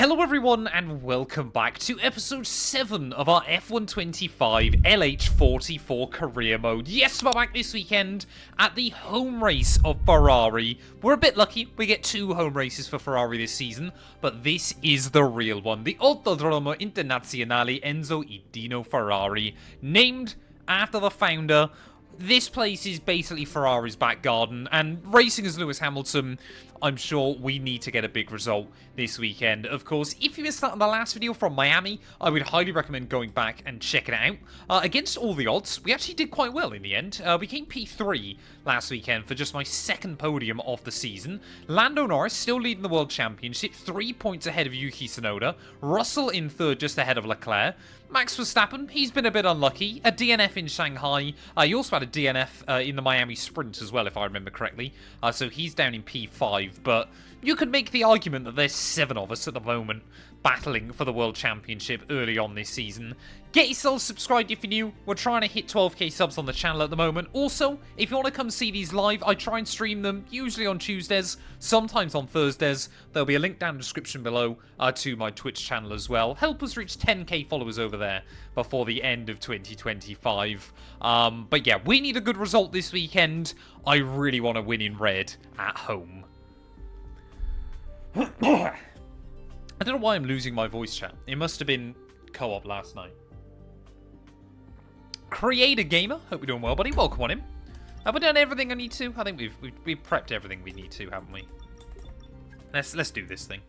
Hello everyone and welcome back to episode 7 of our F125 LH44 career mode. Yes, we're back this weekend at the home race of Ferrari. We're a bit lucky, we get 2 home races for Ferrari this season, but this is the real one. The Autodromo Internazionale Enzo e Dino Ferrari, named after the founder. This place is basically Ferrari's back garden, and racing as Lewis Hamilton, I'm sure we need to get a big result this weekend. Of course, if you missed that in the last video from Miami, I would highly recommend going back and checking it out. Against all the odds, we actually did quite well in the end. We came P3 last weekend for just my 2nd podium of the season. Lando Norris still leading the World Championship, 3 points ahead of Yuki Tsunoda. Russell in 3rd, just ahead of Leclerc. Max Verstappen, he's been a bit unlucky. A DNF in Shanghai. He also had a DNF in the Miami Sprint as well, if I remember correctly. So he's down in P5. But you could make the argument that there's 7 of us at the moment battling for the World Championship early on this season. Get yourself subscribed if you're new. We're trying to hit 12k subs on the channel at the moment. Also, if you want to come see these live, I try and stream them usually on Tuesdays, sometimes on Thursdays. There'll be a link down in the description below to my Twitch channel as well. Help us reach 10k followers over there before the end of 2025. But yeah, we need a good result this weekend. I really want to win in red at home. I don't know why I'm losing my voice chat. It must have been co-op last night. Creator Gamer, hope you're doing well, buddy. Welcome on in. Have we done everything I need to? I think we've prepped everything we need to, haven't we? Let's do this thing.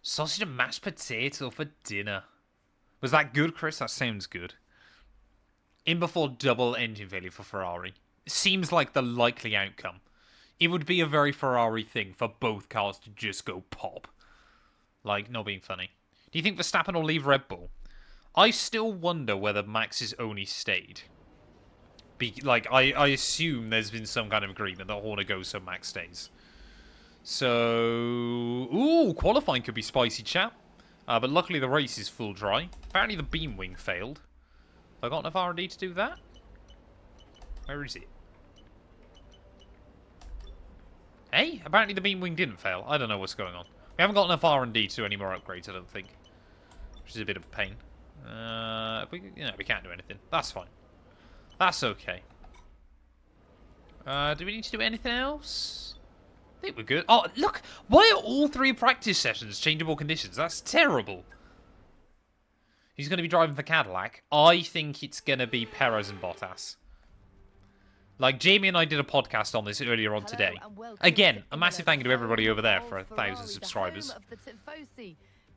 Sausage and mashed potato for dinner. Was that good, Chris? That sounds good. In before double engine failure for Ferrari. Seems like the likely outcome. It would be a very Ferrari thing for both cars to just go pop. Like, not being funny. Do you think Verstappen will leave Red Bull? I still wonder whether Max has only stayed. I assume there's been some kind of agreement that Horner goes so Max stays. So... Ooh, qualifying could be spicy, chap. But luckily the race is full dry. Apparently the beam wing failed. Have I got enough R&D to do that? Where is it? Hey, apparently the beam wing didn't fail. I don't know what's going on. We haven't got enough R&D to do any more upgrades, I don't think. Which is a bit of a pain. We can't do anything. That's fine. That's okay. Do we need to do anything else? I think we're good. Oh, look! Why are all 3 practice sessions changeable conditions? That's terrible. Who's going to be driving for Cadillac? I think it's going to be Perez and Bottas. Like, Jamie and I did a podcast on this earlier on today. Again, a massive thank you to everybody over there for 1,000 subscribers.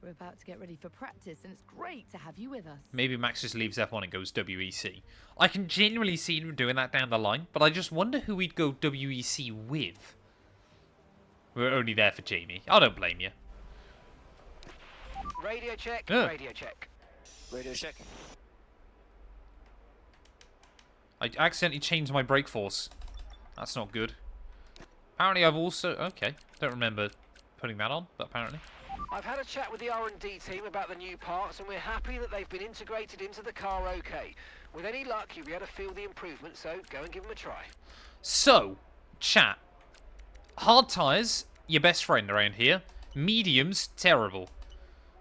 We're about to get ready for practice, and it's great to have you with us. Maybe Max just leaves F1 and goes WEC. I can genuinely see him doing that down the line, but I just wonder who he'd go WEC with. We're only there for Jamie. I don't blame you. Radio check, radio check. Radio check. I accidentally changed my brake force. That's not good. Apparently I've also... Okay, don't remember putting that on, but apparently. I've had a chat with the R&D team about the new parts, and we're happy that they've been integrated into the car okay. With any luck, you'll be able to feel the improvement, so go and give them a try. So, chat. Hard tyres, your best friend around here. Mediums, terrible.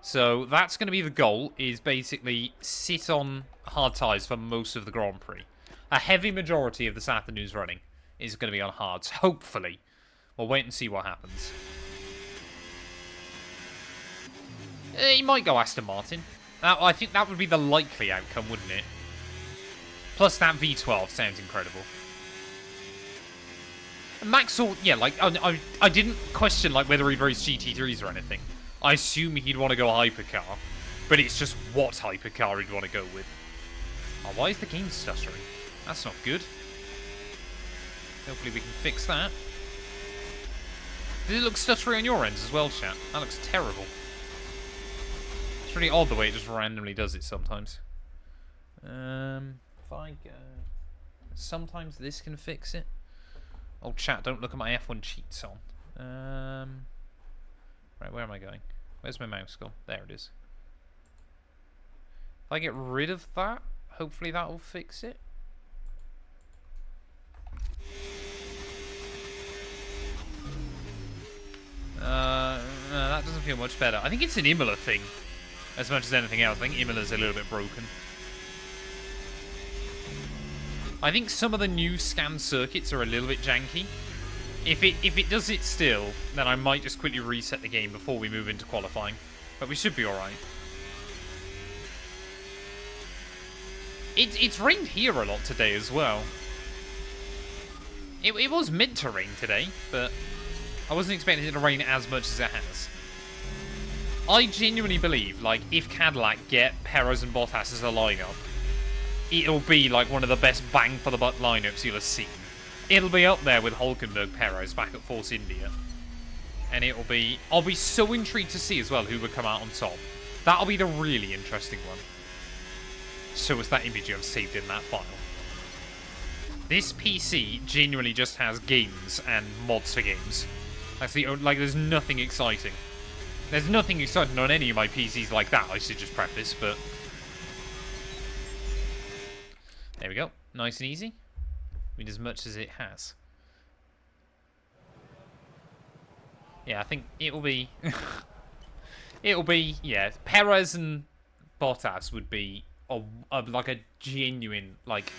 So that's going to be the goal, is basically sit on hard tyres for most of the Grand Prix. A heavy majority of this afternoon's running is going to be on hards, hopefully. We'll wait and see what happens. He might go Aston Martin. I think that would be the likely outcome, wouldn't it? Plus that V12 sounds incredible. Max, yeah, like, I didn't question like whether he'd race GT3s or anything. I assume he'd want to go hypercar, but it's just what hypercar he'd want to go with. Oh, why is the game stuttering? That's not good. Hopefully we can fix that. Does it look stuttery on your ends as well, chat? That looks terrible. It's really odd the way it just randomly does it sometimes. If I go... Sometimes this can fix it. Oh, chat, don't look at my F1 cheats on. Right, where am I going? Where's my mouse gone? There it is. If I get rid of that, hopefully that will fix it. That doesn't feel much better. I think it's an Imola thing, as much as anything else. I think Imola's a little bit broken. I think some of the new scan circuits are a little bit janky. If it does it still, then I might just quickly reset the game before we move into qualifying. But we should be alright. It's rained here a lot today as well. It was meant to rain today, but I wasn't expecting it to rain as much as it has. I genuinely believe, like, if Cadillac get Perez and Bottas as a lineup, it'll be like one of the best bang for the buck lineups you'll have seen. It'll be up there with Hulkenberg Perez back at Force India. And I'll be so intrigued to see as well who would come out on top. That'll be the really interesting one. So was that image I've saved in that file. This PC genuinely just has games and mods for games. That's the only, like, there's nothing exciting. There's nothing exciting on any of my PCs like that, I should just preface, but... There we go. Nice and easy. I mean, as much as it has. Yeah, I think it'll be... it'll be, yeah, Perez and Bottas would be like a genuine, like...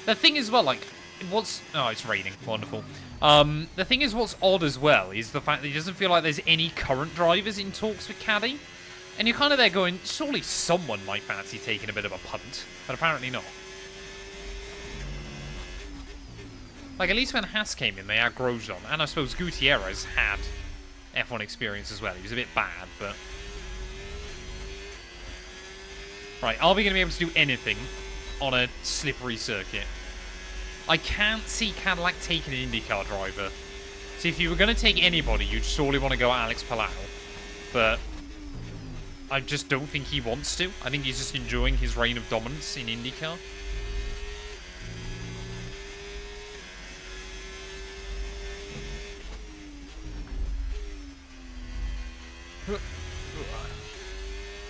The thing is, well, like, what's... Oh, it's raining. Wonderful. The thing is, what's odd as well is the fact that it doesn't feel like there's any current drivers in talks with Caddy. And you're kind of there going, surely someone might fancy taking a bit of a punt. But apparently not. Like, at least when Haas came in, they had Grosjean. And I suppose Gutierrez had F1 experience as well. He was a bit bad, but... Right, are we going to be able to do anything on a slippery circuit? I can't see Cadillac taking an IndyCar driver. So if you were going to take anybody, you'd surely want to go Alex Palau. But I just don't think he wants to. I think he's just enjoying his reign of dominance in IndyCar.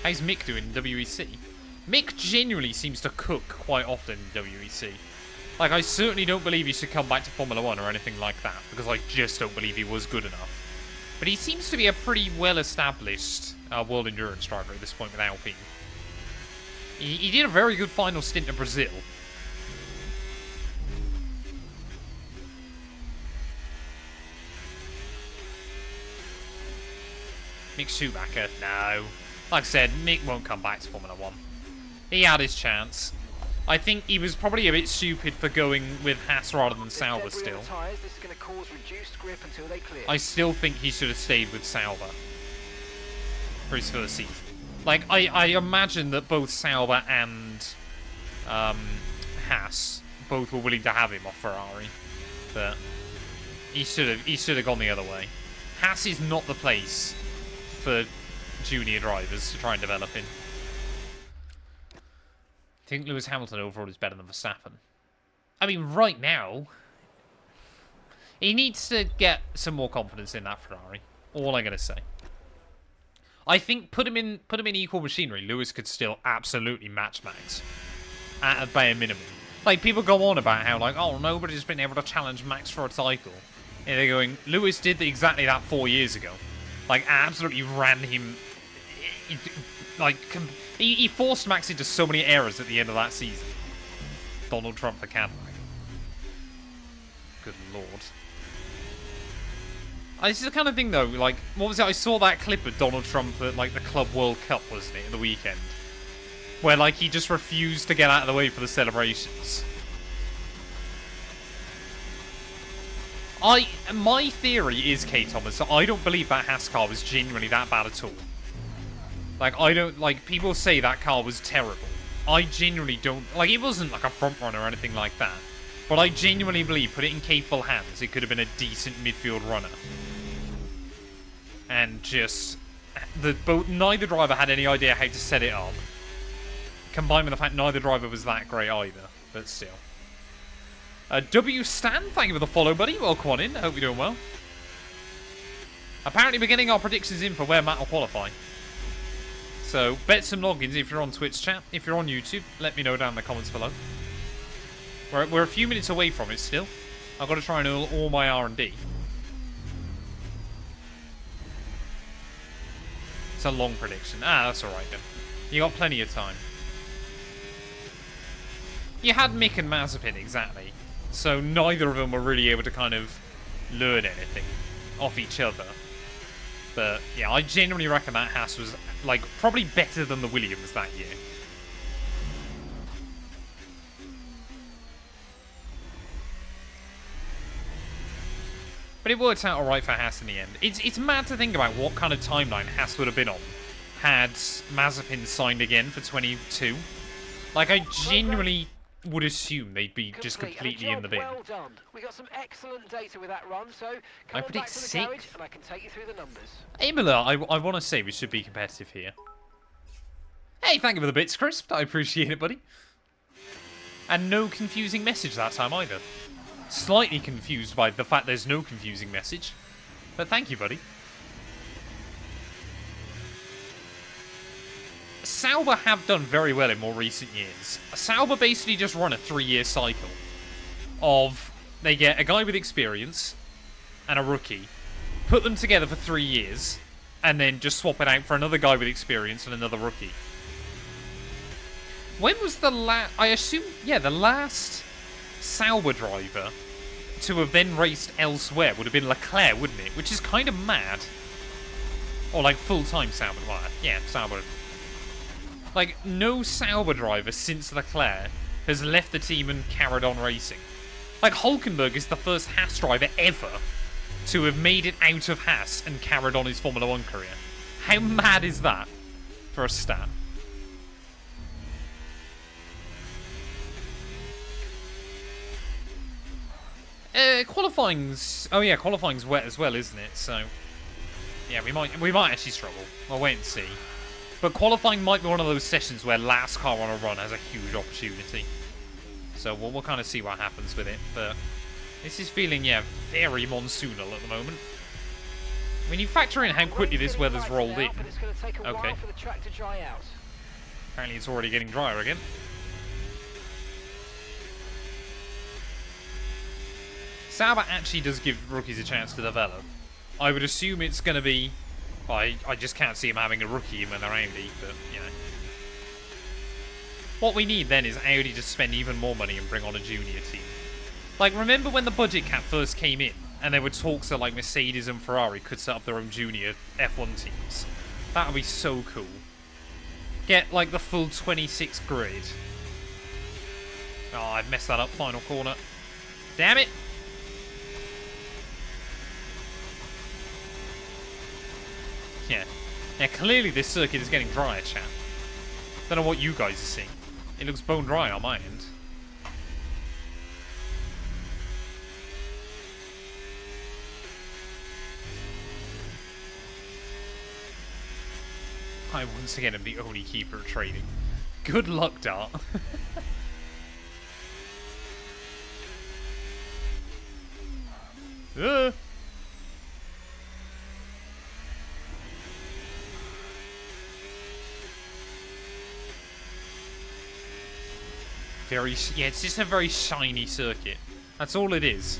How's Mick doing in WEC? Mick genuinely seems to cook quite often in WEC. Like, I certainly don't believe he should come back to Formula 1 or anything like that, because I just don't believe he was good enough. But he seems to be a pretty well-established world endurance driver at this point with Alpine. He did a very good final stint in Brazil. Mick Schumacher, no. Like I said, Mick won't come back to Formula 1. He had his chance. I think he was probably a bit stupid for going with Haas rather than Sauber still. I still think he should have stayed with Sauber for his first season. Like, I imagine that both Sauber and Haas both were willing to have him off Ferrari. But he should have gone the other way. Haas is not the place for junior drivers to try and develop in. I think Lewis Hamilton overall is better than Verstappen. I mean, right now, he needs to get some more confidence in that Ferrari. All I'm gonna say. I think put him in equal machinery, Lewis could still absolutely match Max at a bare minimum. Like, people go on about how, like, oh, nobody's been able to challenge Max for a title. And they're going, Lewis did exactly that 4 years ago. Like, absolutely ran him. Like, he forced Max into so many errors at the end of that season. Donald Trump for Cadillac. Good lord. This is the kind of thing, though, like, what was it? I saw that clip of Donald Trump at, like, the Club World Cup, wasn't it, in the weekend? Where, like, he just refused to get out of the way for the celebrations. My theory is, K. Thomas, that I don't believe that Haas car was genuinely that bad at all. Like, I don't, like, people say that car was terrible. I genuinely don't, like, it wasn't like a front runner or anything like that. But I genuinely believe, put it in capable hands, it could have been a decent midfield runner. And just, neither driver had any idea how to set it up. Combined with the fact neither driver was that great either, but still. W Stan, thank you for the follow, buddy. Welcome on in. I hope you're doing well. Apparently we're getting our predictions in for where Matt will qualify. So, bet some logins if you're on Twitch chat. If you're on YouTube, let me know down in the comments below. We're a few minutes away from it still. I've got to try and earn all my R&D. It's a long prediction. Ah, that's alright then. You got plenty of time. You had Mick and Mazepin, exactly. So neither of them were really able to kind of learn anything off each other. But yeah, I genuinely reckon that Haas was like probably better than the Williams that year. But it worked out alright for Haas in the end. It's mad to think about what kind of timeline Haas would have been on had Mazepin signed again for 22. Like, I genuinely would assume they'd be just completely in the bin. Well done. We got some excellent data with that run, so I come on predict back to the garage 6th. and I can take you through the numbers. Imola, I want to say we should be competitive here. Hey, thank you for the bits, Crisp. I appreciate it, buddy. And no confusing message that time either. Slightly confused by the fact there's no confusing message. But thank you, buddy. Sauber have done very well in more recent years. Sauber basically just run a 3-year cycle of they get a guy with experience and a rookie, put them together for 3 years, and then just swap it out for another guy with experience and another rookie. When was the last... I assume, yeah, the last Sauber driver to have then raced elsewhere would have been Leclerc, wouldn't it? Which is kind of mad. Or like full-time Sauber. Well, yeah, Sauber. Like, no Sauber driver since Leclerc has left the team and carried on racing. Like, Hulkenberg is the first Haas driver ever to have made it out of Haas and carried on his Formula 1 career. How mad is that for a stat? Qualifying's... Oh yeah, qualifying's wet as well, isn't it? So, yeah, we might actually struggle. I'll wait and see. But qualifying might be one of those sessions where last car on a run has a huge opportunity. So we'll kind of see what happens with it. But this is feeling, yeah, very monsoonal at the moment. When you factor in how quickly this weather's rolled in. Okay. Apparently it's already getting drier again. Sauber actually does give rookies a chance to develop. I would assume it's going to be... I just can't see him having a rookie when they're Audi, but, you know. What we need then is Audi to spend even more money and bring on a junior team. Like, remember when the budget cap first came in, and there were talks that, like, Mercedes and Ferrari could set up their own junior F1 teams? That would be so cool. Get, like, the full 26 grid. Oh, I've messed that up, final corner. Damn it! Yeah, clearly this circuit is getting drier, chat. Don't know what you guys are seeing. It looks bone dry on my end. I once again am the only keeper of trading. Good luck, Dart. Yeah, it's just a very shiny circuit. That's all it is.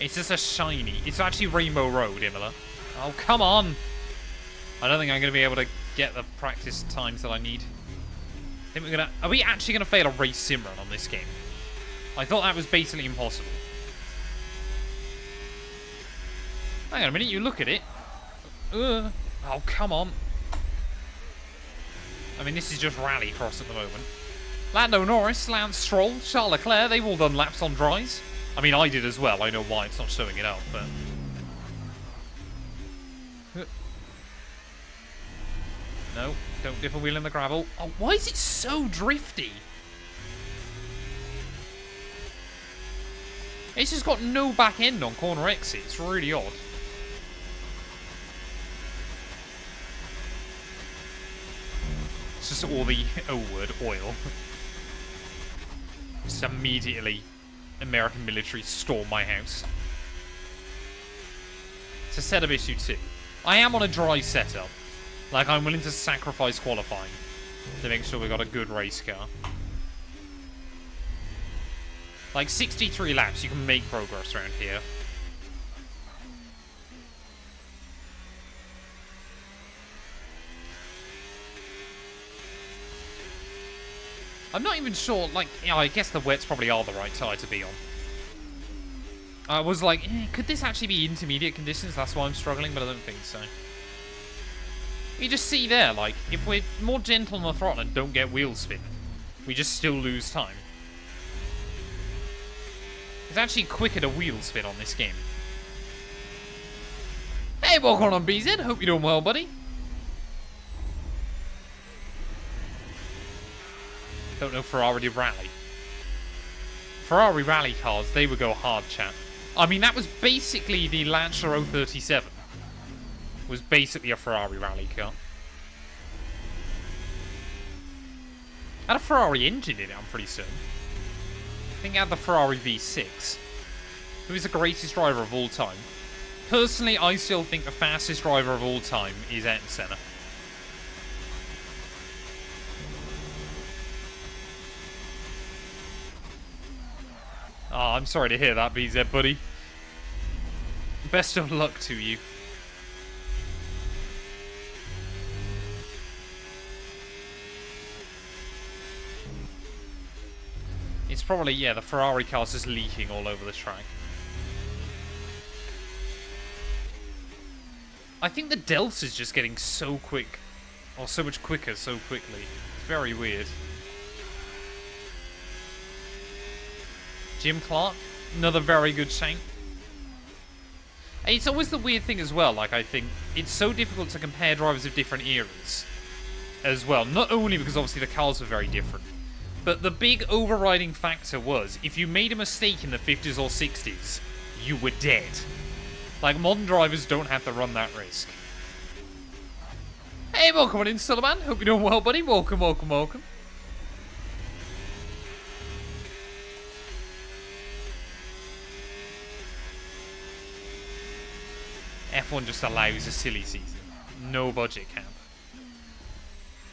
It's just a shiny... It's actually Rainbow Road, Imola. Oh, come on! I don't think I'm going to be able to get the practice times that I need. I think we're going to... Are we actually going to fail a race sim run on this game? I thought that was basically impossible. Hang on a minute, you look at it. Oh, come on. I mean, this is just Rallycross at the moment. Lando Norris, Lance Stroll, Charles Leclerc, they've all done laps on dries. I mean, I did as well. I know why it's not showing it up, but... No, don't dip a wheel in the gravel. Oh, why is it so drifty? It's just got no back end on corner exit. It's really odd. It's just all the O-word, oil. Just immediately, American military storm my house. It's a setup issue too. I am on a dry setup. Like, I'm willing to sacrifice qualifying to make sure we got a good race car. Like, 63 laps, you can make progress around here. I'm not even sure, like, I guess the wets probably are the right tyre to be on. I was like, could this actually be intermediate conditions? That's why I'm struggling, but I don't think so. You just see there, like, if we're more gentle on the throttle and don't get wheel spin, we just still lose time. It's actually quicker to wheel spin on this game. Hey, welcome on BZ. Hope you're doing well, buddy. Don't know Ferrari Rally. Ferrari Rally cars, they would go hard, chat. I mean, that was basically the Lancia 037. Was basically a Ferrari Rally car. Had a Ferrari engine in it, I'm pretty certain. I think it had the Ferrari V6. Who is the greatest driver of all time? Personally, I still think the fastest driver of all time is Ayrton Senna. Oh, I'm sorry to hear that, BZ, buddy. Best of luck to you. It's probably, yeah, the Ferrari car's just leaking all over the track. I think the Delta's just getting so quick. Or so much quicker so quickly. It's very weird. Jim Clark, another very good shank. It's always the weird thing as well, like, I think it's so difficult to compare drivers of different eras as well. Not only because obviously the cars were very different, but the big overriding factor was if you made a mistake in the 50s or 60s, you were dead. Like, modern drivers don't have to run that risk. Hey, welcome on in, Sullivan. Hope you're doing well, buddy. Welcome, welcome, welcome. F1 just allows a silly season. No budget cap.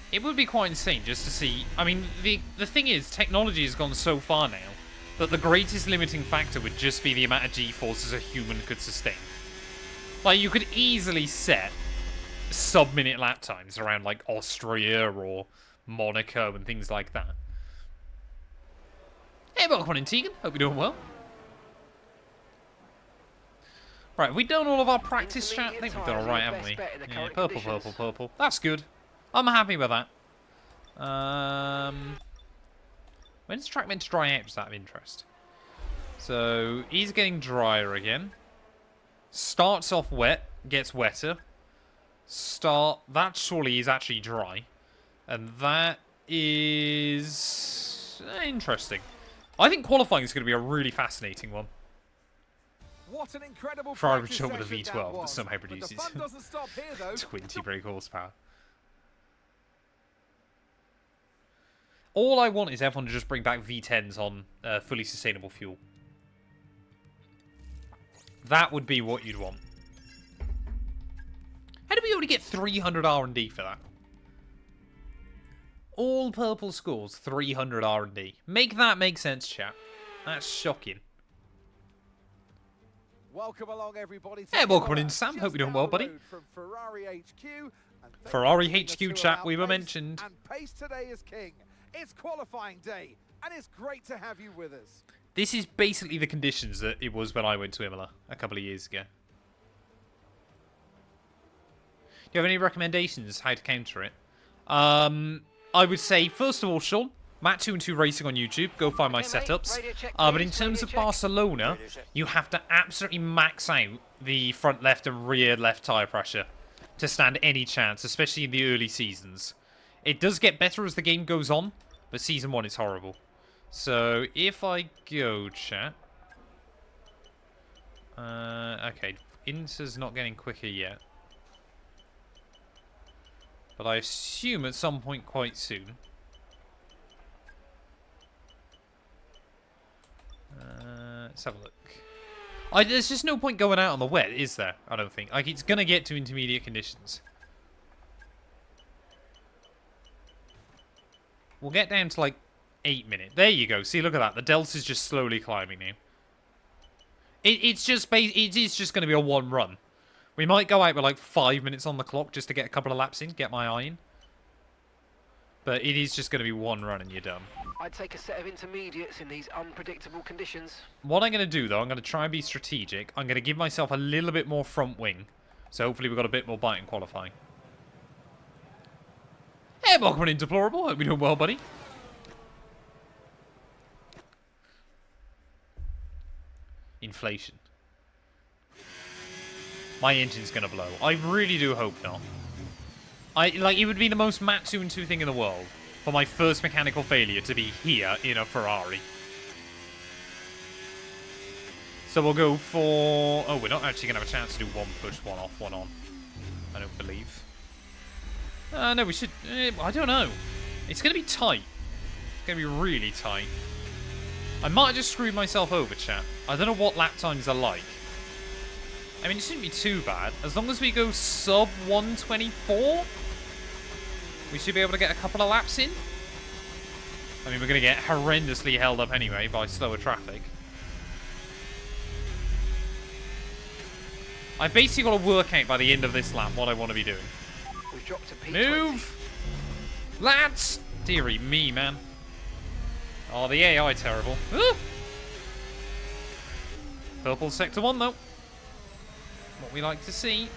It would be quite insane just to see... I mean, the thing is, technology has gone so far now that the greatest limiting factor would just be the amount of G-forces a human could sustain. Like, you could easily set sub-minute lap times around, like, Austria or Monaco and things like that. Hey, welcome on in, Tegan. Hope you're doing well. Right, have we done all of our practice chat? I think we've done alright, haven't we? Yeah, purple, purple, purple. That's good. I'm happy with that. When's the track meant to dry out, just out of interest? So, he's getting drier again. Starts off wet, gets wetter. That surely is actually dry. And that is... interesting. I think qualifying is going to be a really fascinating one. What an incredible Ferrari with a V12 that somehow produces here, 20 brake horsepower. All I want is everyone to just bring back V10s on fully sustainable fuel. That would be what you'd want. How do we only get 300 R&D for that? All purple scores, 300 R&D. Make that make sense, chat. That's shocking. Welcome along, everybody. Hey, welcome in, Sam. Hope you're doing well, buddy. From Ferrari HQ. Ferrari HQ chat, we were mentioned. And pace today is king. It's qualifying day, and it's great to have you with us. This is basically the conditions that it was when I went to Imola a couple of years ago. Do you have any recommendations how to counter it? I would say, first of all, Sean, Matt212 Racing on YouTube. Go find my setups. But in terms of Barcelona, you have to absolutely max out the front left and rear left tyre pressure to stand any chance, especially in the early seasons. It does get better as the game goes on, but Season 1 is horrible. So, if I go, chat... okay, Inter's not getting quicker yet. But I assume at some point quite soon. Let's have a look. There's just no point going out on the wet, is there? I don't think. Like, it's going to get to intermediate conditions. We'll get down to, like, 8 minutes. There you go. See, look at that. The Delta's just slowly climbing now. It is just going to be a one run. We might go out with, like, 5 minutes on the clock just to get a couple of laps in, get my eye in. But it is just going to be one run and you're done. I'd take a set of intermediates in these unpredictable conditions. What I'm going to do, though, I'm going to try and be strategic. I'm going to give myself a little bit more front wing. So hopefully we've got a bit more bite in qualifying. Hey, welcome in, Deplorable. Hope you're doing well, buddy. Inflation. My engine's going to blow. I really do hope not. It would be the most Matt212 thing in the world for my first mechanical failure to be here in a Ferrari. So we'll go for... Oh, we're not actually going to have a chance to do one push, one off, one on. I don't believe. No, we should... I don't know. It's going to be tight. It's going to be really tight. I might have just screwed myself over, chat. I don't know what lap times are like. I mean, it shouldn't be too bad. As long as we go sub 124, we should be able to get a couple of laps in. I mean, we're going to get horrendously held up anyway by slower traffic. I've basically got to work out by the end of this lap what I want to be doing. We've dropped to P20. Move! Lads! Dearie me, man. Oh, the AI terrible. Ah! Purple sector 1, though. What we like to see.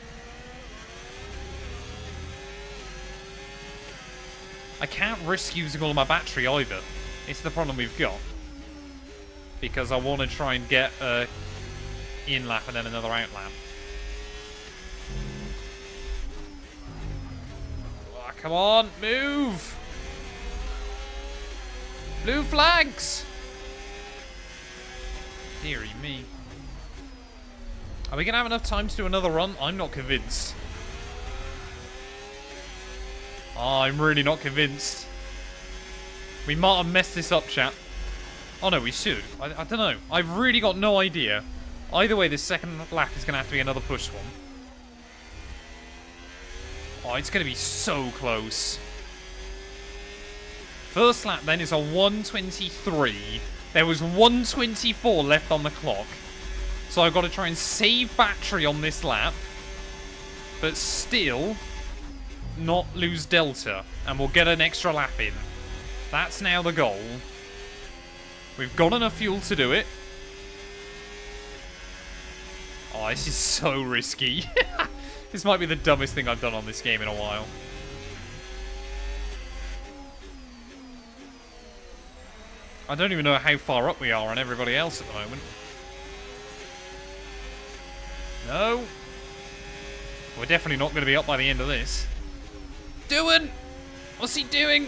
I can't risk using all of my battery either. It's the problem we've got. Because I want to try and get a in lap and then another out lap. Oh, come on, move! Blue flags! Dearie me. Are we going to have enough time to do another run? I'm not convinced. Oh, I'm really not convinced. We might have messed this up, chat. Oh, no, we should. I don't know. I've really got no idea. Either way, this second lap is going to have to be another push one. Oh, it's going to be so close. First lap, then, is a 123. There was 124 left on the clock. So I've got to try and save battery on this lap, but still not lose delta, and we'll get an extra lap in. That's now the goal. We've got enough fuel to do it. Oh, this is so risky. This might be the dumbest thing I've done on this game in a while. I don't even know how far up we are on everybody else at the moment. No. We're definitely not going to be up by the end of this. Doing? What's he doing?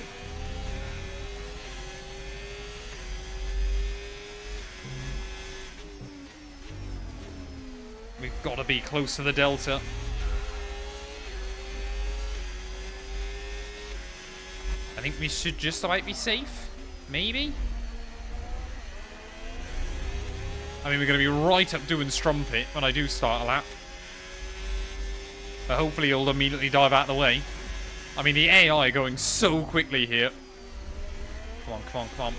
We've got to be close to the delta. I think we should just about be safe. Maybe? I mean, we're going to be right up doing Strumpet when I do start a lap. But hopefully he'll immediately dive out of the way. I mean, the AI going so quickly here. Come on, come on, come on.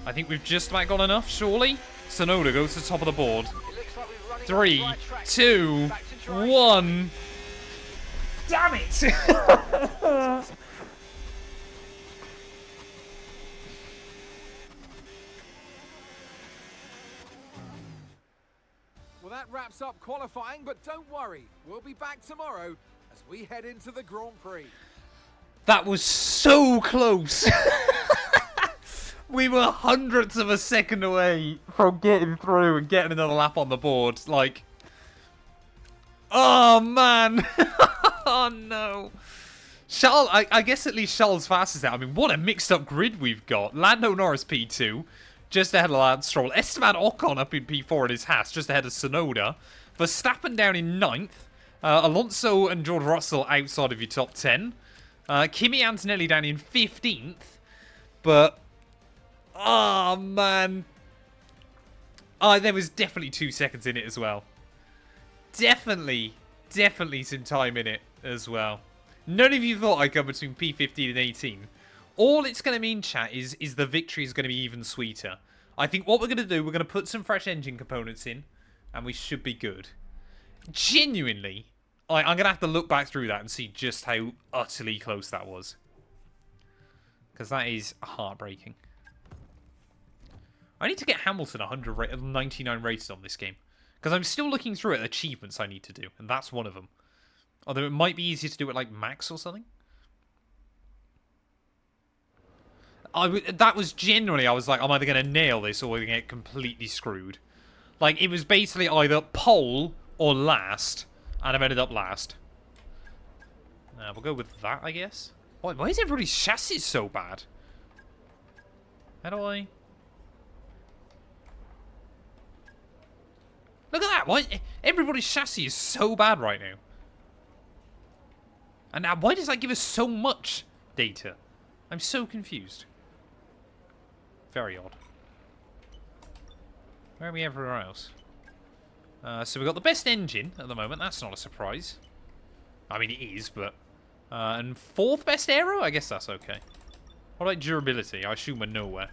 I think we've just about got enough, surely? Sonoda goes to the top of the board. 3, 2, 1. Damn it! Well, that wraps up qualifying, but don't worry. We'll be back tomorrow as we head into the Grand Prix. That was so close. We were hundredths of a second away from getting through and getting another lap on the board. Like, oh man. Oh no. Charles, I guess at least Charles fastest out. I mean, what a mixed up grid we've got. Lando Norris P2, just ahead of Lance Stroll. Esteban Ocon up in P4 in his Haas, just ahead of Sonoda. Verstappen down in 9th. Alonso and George Russell outside of your top 10. Kimi Antonelli down in 15th. But, oh man. Oh, there was definitely 2 seconds in it as well. Definitely some time in it as well. None of you thought I'd go between P15 and 18. All it's going to mean, chat, is the victory is going to be even sweeter. I think what we're going to do, we're going to put some fresh engine components in, and we should be good. Genuinely, I'm going to have to look back through that and see just how utterly close that was. Because that is heartbreaking. I need to get Hamilton 99 rated on this game. Because I'm still looking through at achievements I need to do. And that's one of them. Although it might be easier to do it like max or something. That was generally, I was like, I'm either going to nail this or we're going to get completely screwed. Like, it was basically either pole or last. And I've ended up last. We'll go with that, I guess. Why is everybody's chassis so bad? How do I... Look at that! Why everybody's chassis is so bad right now? And now, why does that give us so much data? I'm so confused. Very odd. Where are we everywhere else? So we've got the best engine at the moment. That's not a surprise. I mean, it is, but... and fourth best aero? I guess that's okay. What about durability? I assume we're nowhere.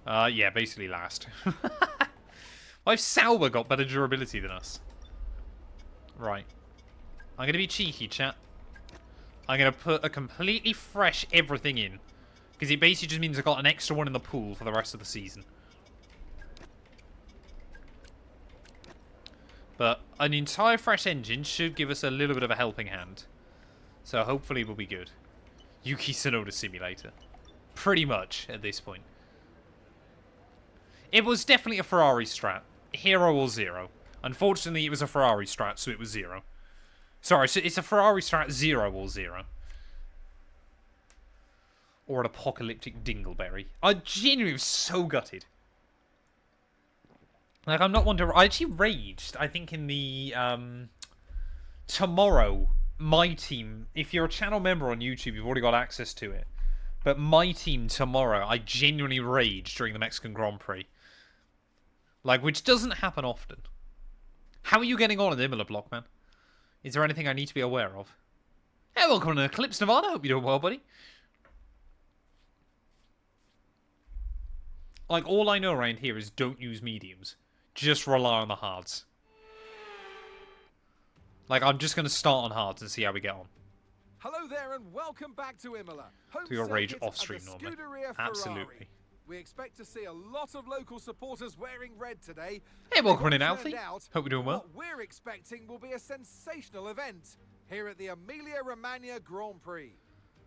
Yeah, basically last. Why have Sauber got better durability than us? Right. I'm going to be cheeky, chat. I'm going to put a completely fresh everything in. Because it basically just means I've got an extra one in the pool for the rest of the season. But an entire fresh engine should give us a little bit of a helping hand. So hopefully we'll be good. Yuki Tsunoda Simulator. Pretty much at this point. It was definitely a Ferrari strat. Hero or zero. Unfortunately, it was a Ferrari strat, so it was zero. Sorry, so it's a Ferrari strat 0 or 0. Or an apocalyptic dingleberry. I genuinely was so gutted. Like, I'm not one to... I actually raged, I think, in the... tomorrow, my team... If you're a channel member on YouTube, you've already got access to it. But my team tomorrow, I genuinely raged during the Mexican Grand Prix. Like, which doesn't happen often. How are you getting on in the Imola block, man? Is there anything I need to be aware of? Hey, welcome to Eclipse, Nevada. Hope you're doing well, buddy. Like, all I know around here is don't use mediums. Just rely on the hards. Like, I'm just going to start on hards and see how we get on. Hello there and welcome back to Imola. To your rage off-stream, normally. Absolutely. We expect to see a lot of local supporters wearing red today. Hey, welcome in, Alfie. Hope you're doing well. What we're expecting will be a sensational event here at the Emilia-Romagna Grand Prix.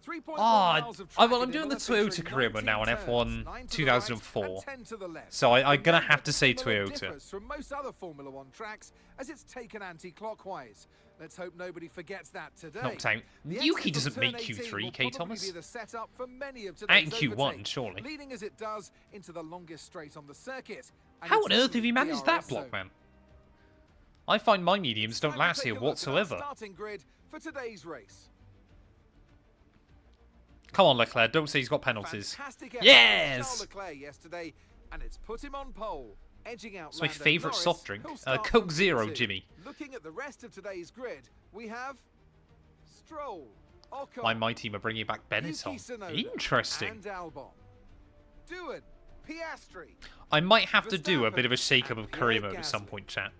3.1 miles of track well, I'm doing the Toyota career mode now on F1 2004. So I'm going to have to say Toyota. From most other Formula 1 tracks as it's taken anti-clockwise. Let's hope nobody forgets that today. Knockdown. Yuki doesn't make Q3, K. Thomas. And Q1, surely. Leading as it does into the longest straight on the circuit. How on earth have you managed that block, man? I find my mediums don't last here whatsoever. Starting grid for today's race. Come on, Leclerc. Don't say he's got penalties. Yes! Leclerc yesterday, and it's put him on pole. Edging out it's my favourite soft drink. Coke Zero, Jimmy. Looking at the rest of today's grid, we have Stroll, Ocon, my team are bringing back Benetton. Interesting. And Albon. Doohan, Piastri. I might have to do a bit of a shake-up of career mode at some point, chat.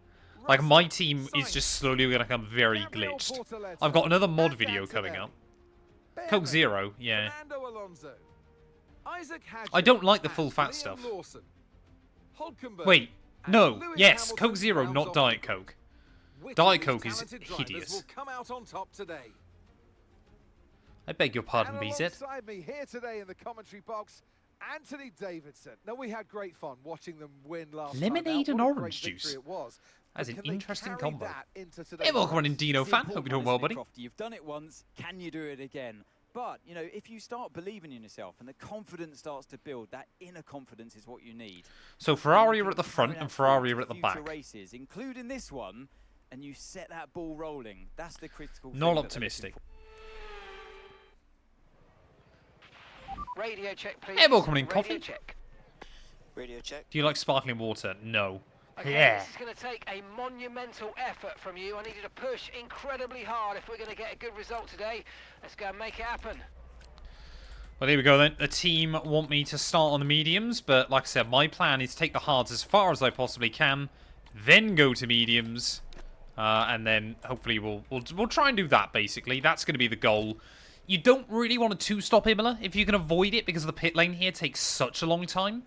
Like, my team is just slowly going to become very glitched. I've got another mod video coming up. Coke Zero, yeah. I don't like the full fat stuff. Wait, no, yes, Coke Zero, not Diet Coke. Diet Coke is hideous. I beg your pardon, BZ. Alongside me here today in the commentary box, Anthony Davidson. Now, we had great fun watching them win last Lemonade and orange juice. That's an interesting combo. Hey, welcome on in, Dino fan. Hope you're doing well, buddy. You've done it once, can you do it again? But, you know, if you start believing in yourself and the confidence starts to build, that inner confidence is what you need. So Ferrari are at the front and Ferrari are at the back. Races, including this one, and you set that ball rolling. That's the critical. Not optimistic. Radio check, please. Hey, welcome in, coffee. Check. Radio check. Do you like sparkling water? No. Okay, Yeah. This is going to take a monumental effort from you. I need you to push incredibly hard if we're going to get a good result today. Let's go and make it happen. Well, here we go then. The team want me to start on the mediums, but like I said, my plan is to take the hards as far as I possibly can, then go to mediums, and then hopefully we'll try and do that, basically. That's going to be the goal. You don't really want to two-stop Imola if you can avoid it, because the pit lane here takes such a long time.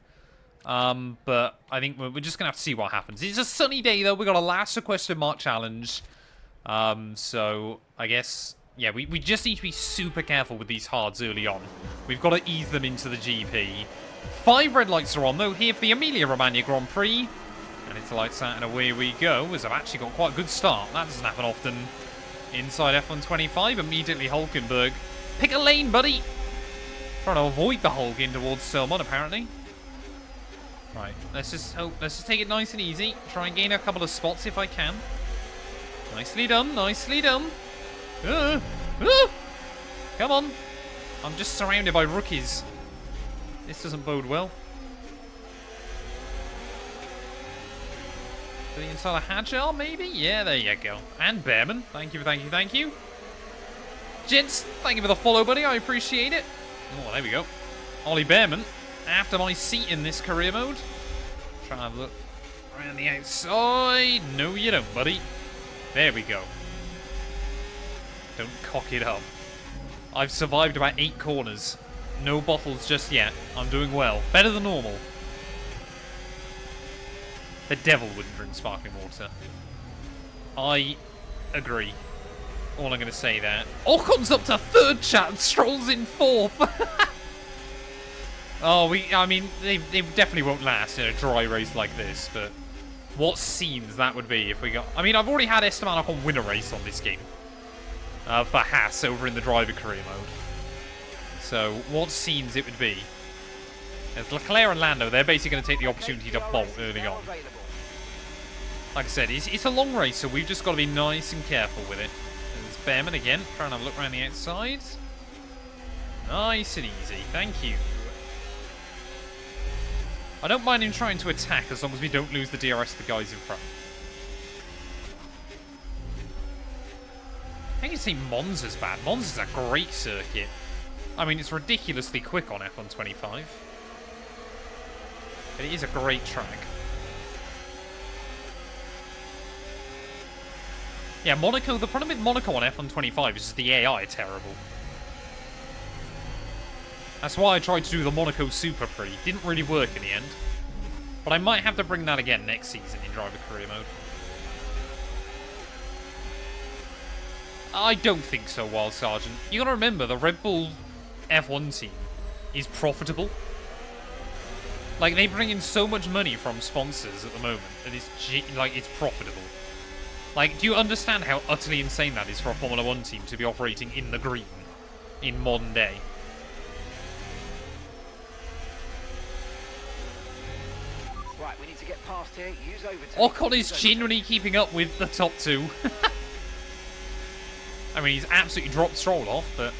But I think we're just going to have to see what happens. It's a sunny day, though. We've got a last question mark challenge. So I guess, yeah, we just need to be super careful with these hards early on. We've got to ease them into the GP. 5 red lights are on, though, here for the Emilia-Romagna Grand Prix. And it's lights out and away we go, as I've actually got quite a good start. That doesn't happen often. Inside F125, immediately Hulkenberg. Pick a lane, buddy! Trying to avoid the Hulk in towards Selmon, apparently. Right, let's just take it nice and easy. Try and gain a couple of spots if I can. Nicely done, nicely done. Come on. I'm just surrounded by rookies. This doesn't bode well. To the inside of Hadjar, maybe? Yeah, there you go. And Behrman. Thank you, thank you, thank you. Gents, thank you for the follow, buddy. I appreciate it. Oh, there we go. Ollie Behrman, after my seat in this career mode. Trying to look around the outside. No, you don't, buddy. There we go. Don't cock it up. I've survived about 8 corners. No bottles just yet. I'm doing well. Better than normal. The devil wouldn't drink sparkling water. I agree. All I'm going to say there. Ocon's up to 3rd, chat, and Stroll's in 4th. Oh, I mean, they definitely won't last in a dry race like this, but what scenes that would be if we got... I mean, I've already had Esteban Ocon win a race on this game. For Haas over in the driver career mode. So, what scenes it would be. As Leclerc and Lando, they're basically going to take the opportunity to bolt early on. Like I said, it's a long race, so we've just got to be nice and careful with it. There's Behrman again, trying to have a look around the outside. Nice and easy, thank you. I don't mind him trying to attack as long as we don't lose the DRS of the guys in front. I can see Monza's bad. Monza's a great circuit. I mean, it's ridiculously quick on F125. But it is a great track. Yeah, Monaco, the problem with Monaco on F125 is the AI are terrible. That's why I tried to do the Monaco Super Pre. Didn't really work in the end. But I might have to bring that again next season in driver career mode. I don't think so, Wild Sergeant. You gotta remember, the Red Bull F1 team is profitable. Like, they bring in so much money from sponsors at the moment that it's profitable. Like, do you understand how utterly insane that is for a Formula 1 team to be operating in the green in modern day? Right, we need to get past here. Use overtake. Ocon is genuinely keeping up with the top 2. I mean, he's absolutely dropped Stroll off, but...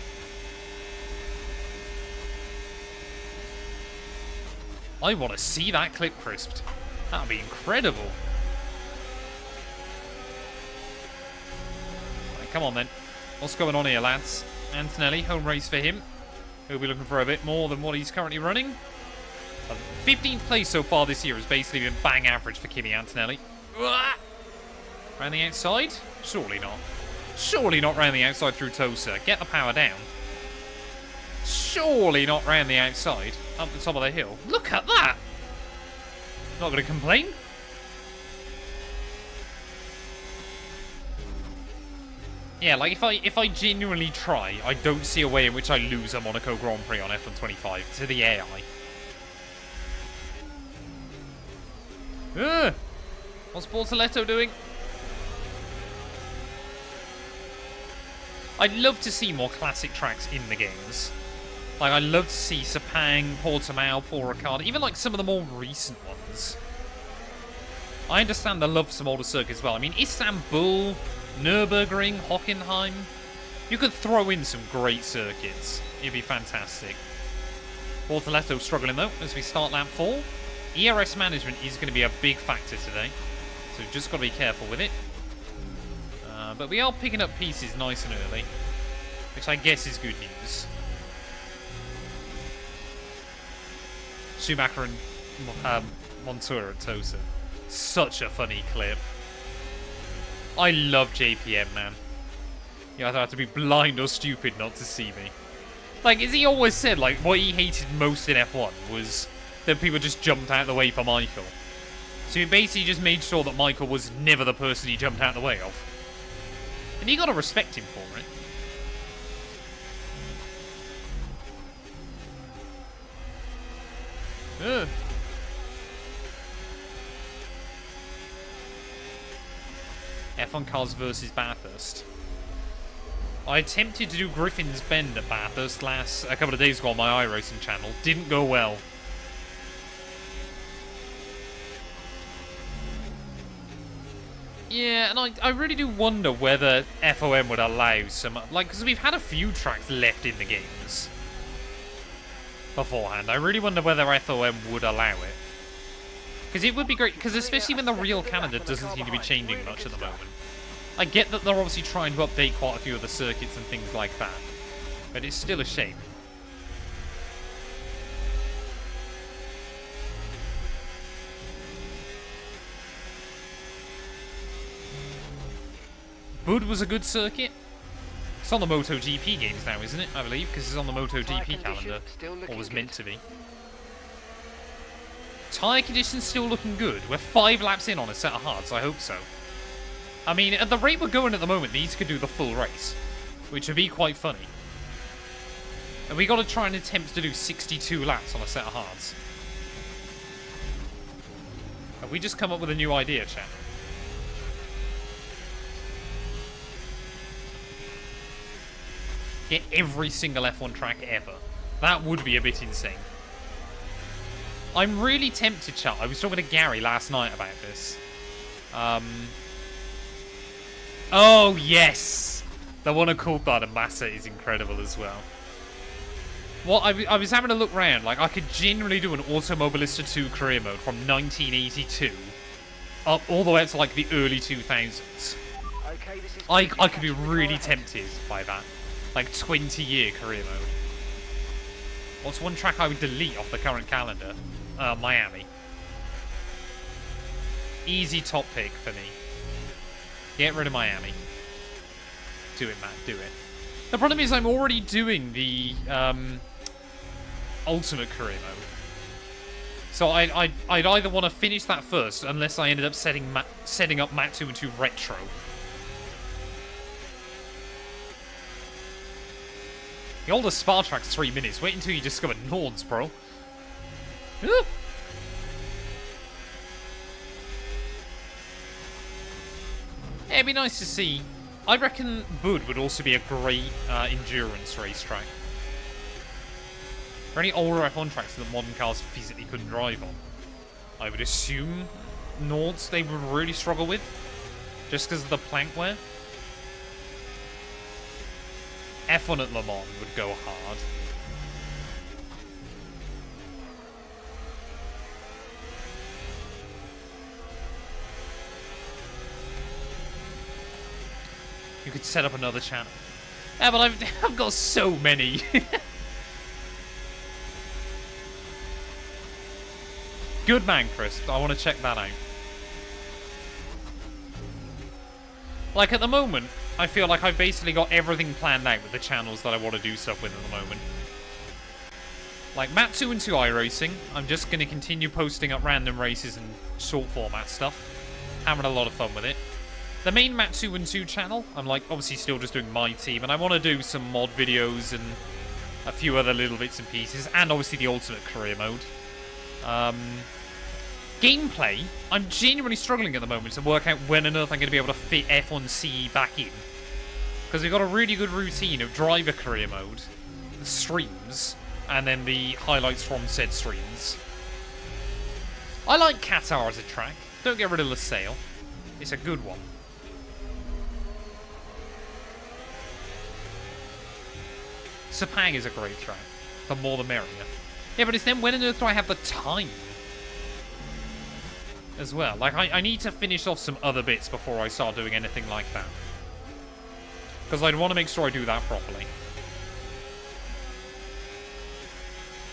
I want to see that clip crisped. That would be incredible. Right, come on then. What's going on here, lads? Antonelli, home race for him. He'll be looking for a bit more than what he's currently running. 15th place so far this year has basically been bang average for Kimi Antonelli. Round the outside? Surely not. Surely not round the outside through Tosa. Get the power down. Surely not round the outside. Up the top of the hill. Look at that! Not going to complain. Yeah, like if I genuinely try, I don't see a way in which I lose a Monaco Grand Prix on F125 to the AI. What's Bortoletto doing? I'd love to see more classic tracks in the games. Like, I'd love to see Sepang, Portimao, Paul Ricard, even like some of the more recent ones. I understand the love for some older circuits as well. I mean, Istanbul, Nürburgring, Hockenheim. You could throw in some great circuits. It'd be fantastic. Bortoletto struggling though as we start lap 4. ERS management is going to be a big factor today, so we've just got to be careful with it. But we are picking up pieces nice and early, which I guess is good news. Schumacher and Montour and Tosa. Such a funny clip. I love JPM, man. You either have to be blind or stupid not to see me. Like, as he always said, like, what he hated most in F1 was that people just jumped out of the way for Michael. So he basically just made sure that Michael was never the person he jumped out of the way of. And you gotta respect him for it. Ugh. F1 cars versus Bathurst. I attempted to do Griffin's Bend at Bathurst a couple of days ago on my iRacing channel. Didn't go well. Yeah, and I really do wonder whether FOM would allow some... Like, because we've had a few tracks left in the games beforehand. I really wonder whether FOM would allow it. Because it would be great, because especially when the real calendar doesn't seem to be changing much at the moment. I get that they're obviously trying to update quite a few of the circuits and things like that. But it's still a shame. Bud was a good circuit. It's on the MotoGP games now, isn't it? I believe, because it's on the MotoGP calendar. Or was meant to be. Tyre condition's still looking good. We're 5 laps in on a set of hards, I hope so. I mean, at the rate we're going at the moment, these could do the full race. Which would be quite funny. And we got to try and attempt to do 62 laps on a set of hards. Have we just come up with a new idea, chat? Get every single F1 track ever. That would be a bit insane. I'm really tempted, chat. I was talking to Gary last night about this. Oh, yes! The one at Coulthard and Massa is incredible as well. Well, I was having a look round. Like, I could genuinely do an Automobilista 2 career mode from 1982 up all the way up to, like, the early 2000s. Okay, this is I could be really tempted by that. Like, 20-year career mode. What's one track I would delete off the current calendar? Miami. Easy top pick for me. Get rid of Miami. Do it, Matt. Do it. The problem is I'm already doing the ultimate career mode. So I'd either want to finish that first, unless I ended up setting up Matt212 Retro. The oldest Spa track's 3 minutes. Wait until you discover Nords, bro. Yeah, it'd be nice to see. I reckon Bud would also be a great endurance racetrack. Are any older F1 tracks that modern cars physically couldn't drive on? I would assume Nords they would really struggle with, just because of the plank wear. F1 at Le Mans would go hard. You could set up another channel. Yeah, but I've got so many. Good man, Crisp. I want to check that out. Like, at the moment, I feel like I've basically got everything planned out with the channels that I want to do stuff with at the moment. Like, Matt212 iRacing, I'm just going to continue posting up random races and short format stuff. Having a lot of fun with it. The main Matt212 channel, I'm like obviously still just doing my team, and I want to do some mod videos and a few other little bits and pieces, and obviously the ultimate career mode. Gameplay, I'm genuinely struggling at the moment to work out when on earth I'm going to be able to fit F1 CE back in. Because we've got a really good routine of driver career mode, the streams, and then the highlights from said streams. I like Qatar as a track. Don't get rid of LaSalle. It's a good one. Sepang is a great track. The more the merrier. Yeah, but it's then when on earth do I have the time? As well. Like, I need to finish off some other bits before I start doing anything like that. Because I'd want to make sure I do that properly.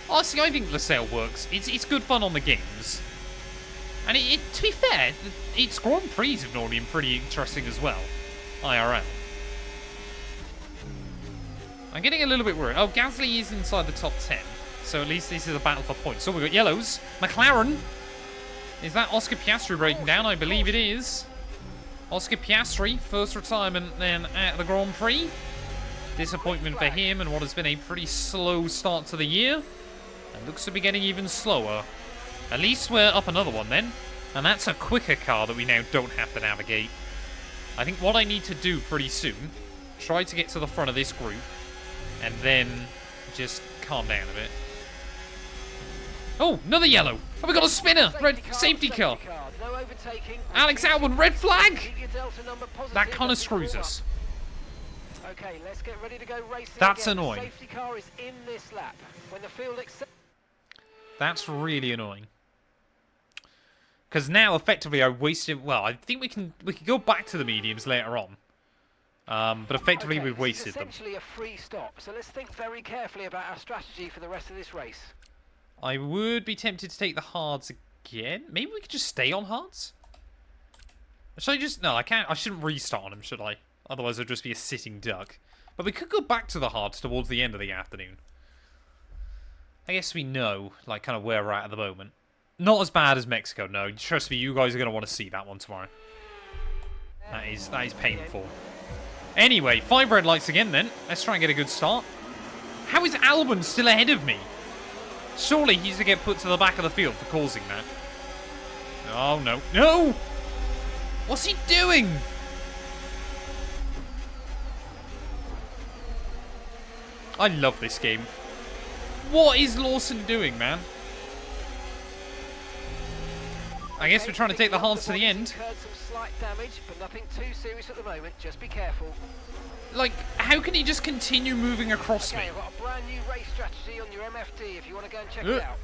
Honestly, I think LaSalle works. It's good fun on the games. And to be fair, its Grand Prix have normally been pretty interesting as well. IRL. I'm getting a little bit worried. Oh, Gasly is inside the top 10. So at least this is a battle for points. So we've got yellows. McLaren. Is that Oscar Piastri breaking down? I believe it is. Oscar Piastri, first retirement then at the Grand Prix. Disappointment for him and what has been a pretty slow start to the year. And looks to be getting even slower. At least we're up another one then. And that's a quicker car that we now don't have to navigate. I think what I need to do pretty soon, try to get to the front of this group. And then just calm down a bit. Oh, another yellow. Oh, we got a spinner. Red safety car. No overtaking. Alex Albon, red flag. That kind of screws us. Okay, let's get ready to go racing. That's again. annoying. The safety car is in this lap. When the field That's really annoying. Because now, effectively, I wasted... Well, I think we can go back to the mediums later on. But effectively, we've wasted them. Essentially a free stop, so let's think very carefully about our strategy for the rest of this race. I would be tempted to take the hards again. Maybe we could just stay on hards? Should I just... No, I can't. I shouldn't restart on them, should I? Otherwise, it'll just be a sitting duck. But we could go back to the hards towards the end of the afternoon. I guess we know, like, kind of where we're at the moment. Not as bad as Mexico, no. Trust me, you guys are going to want to see that one tomorrow. That is painful. Anyway, 5 red lights again then. Let's try and get a good start. How is Albon still ahead of me? Surely he's to get put to the back of the field for causing that. Oh, no. No! What's he doing? I love this game. What is Lawson doing, man? I guess we're trying to take the hards to the end. Incurred some slight damage, but nothing too serious at the moment. Just be careful. Like, how can he just continue moving across me? I've got a brand new race strategy on your MFD if you want to go and check it out.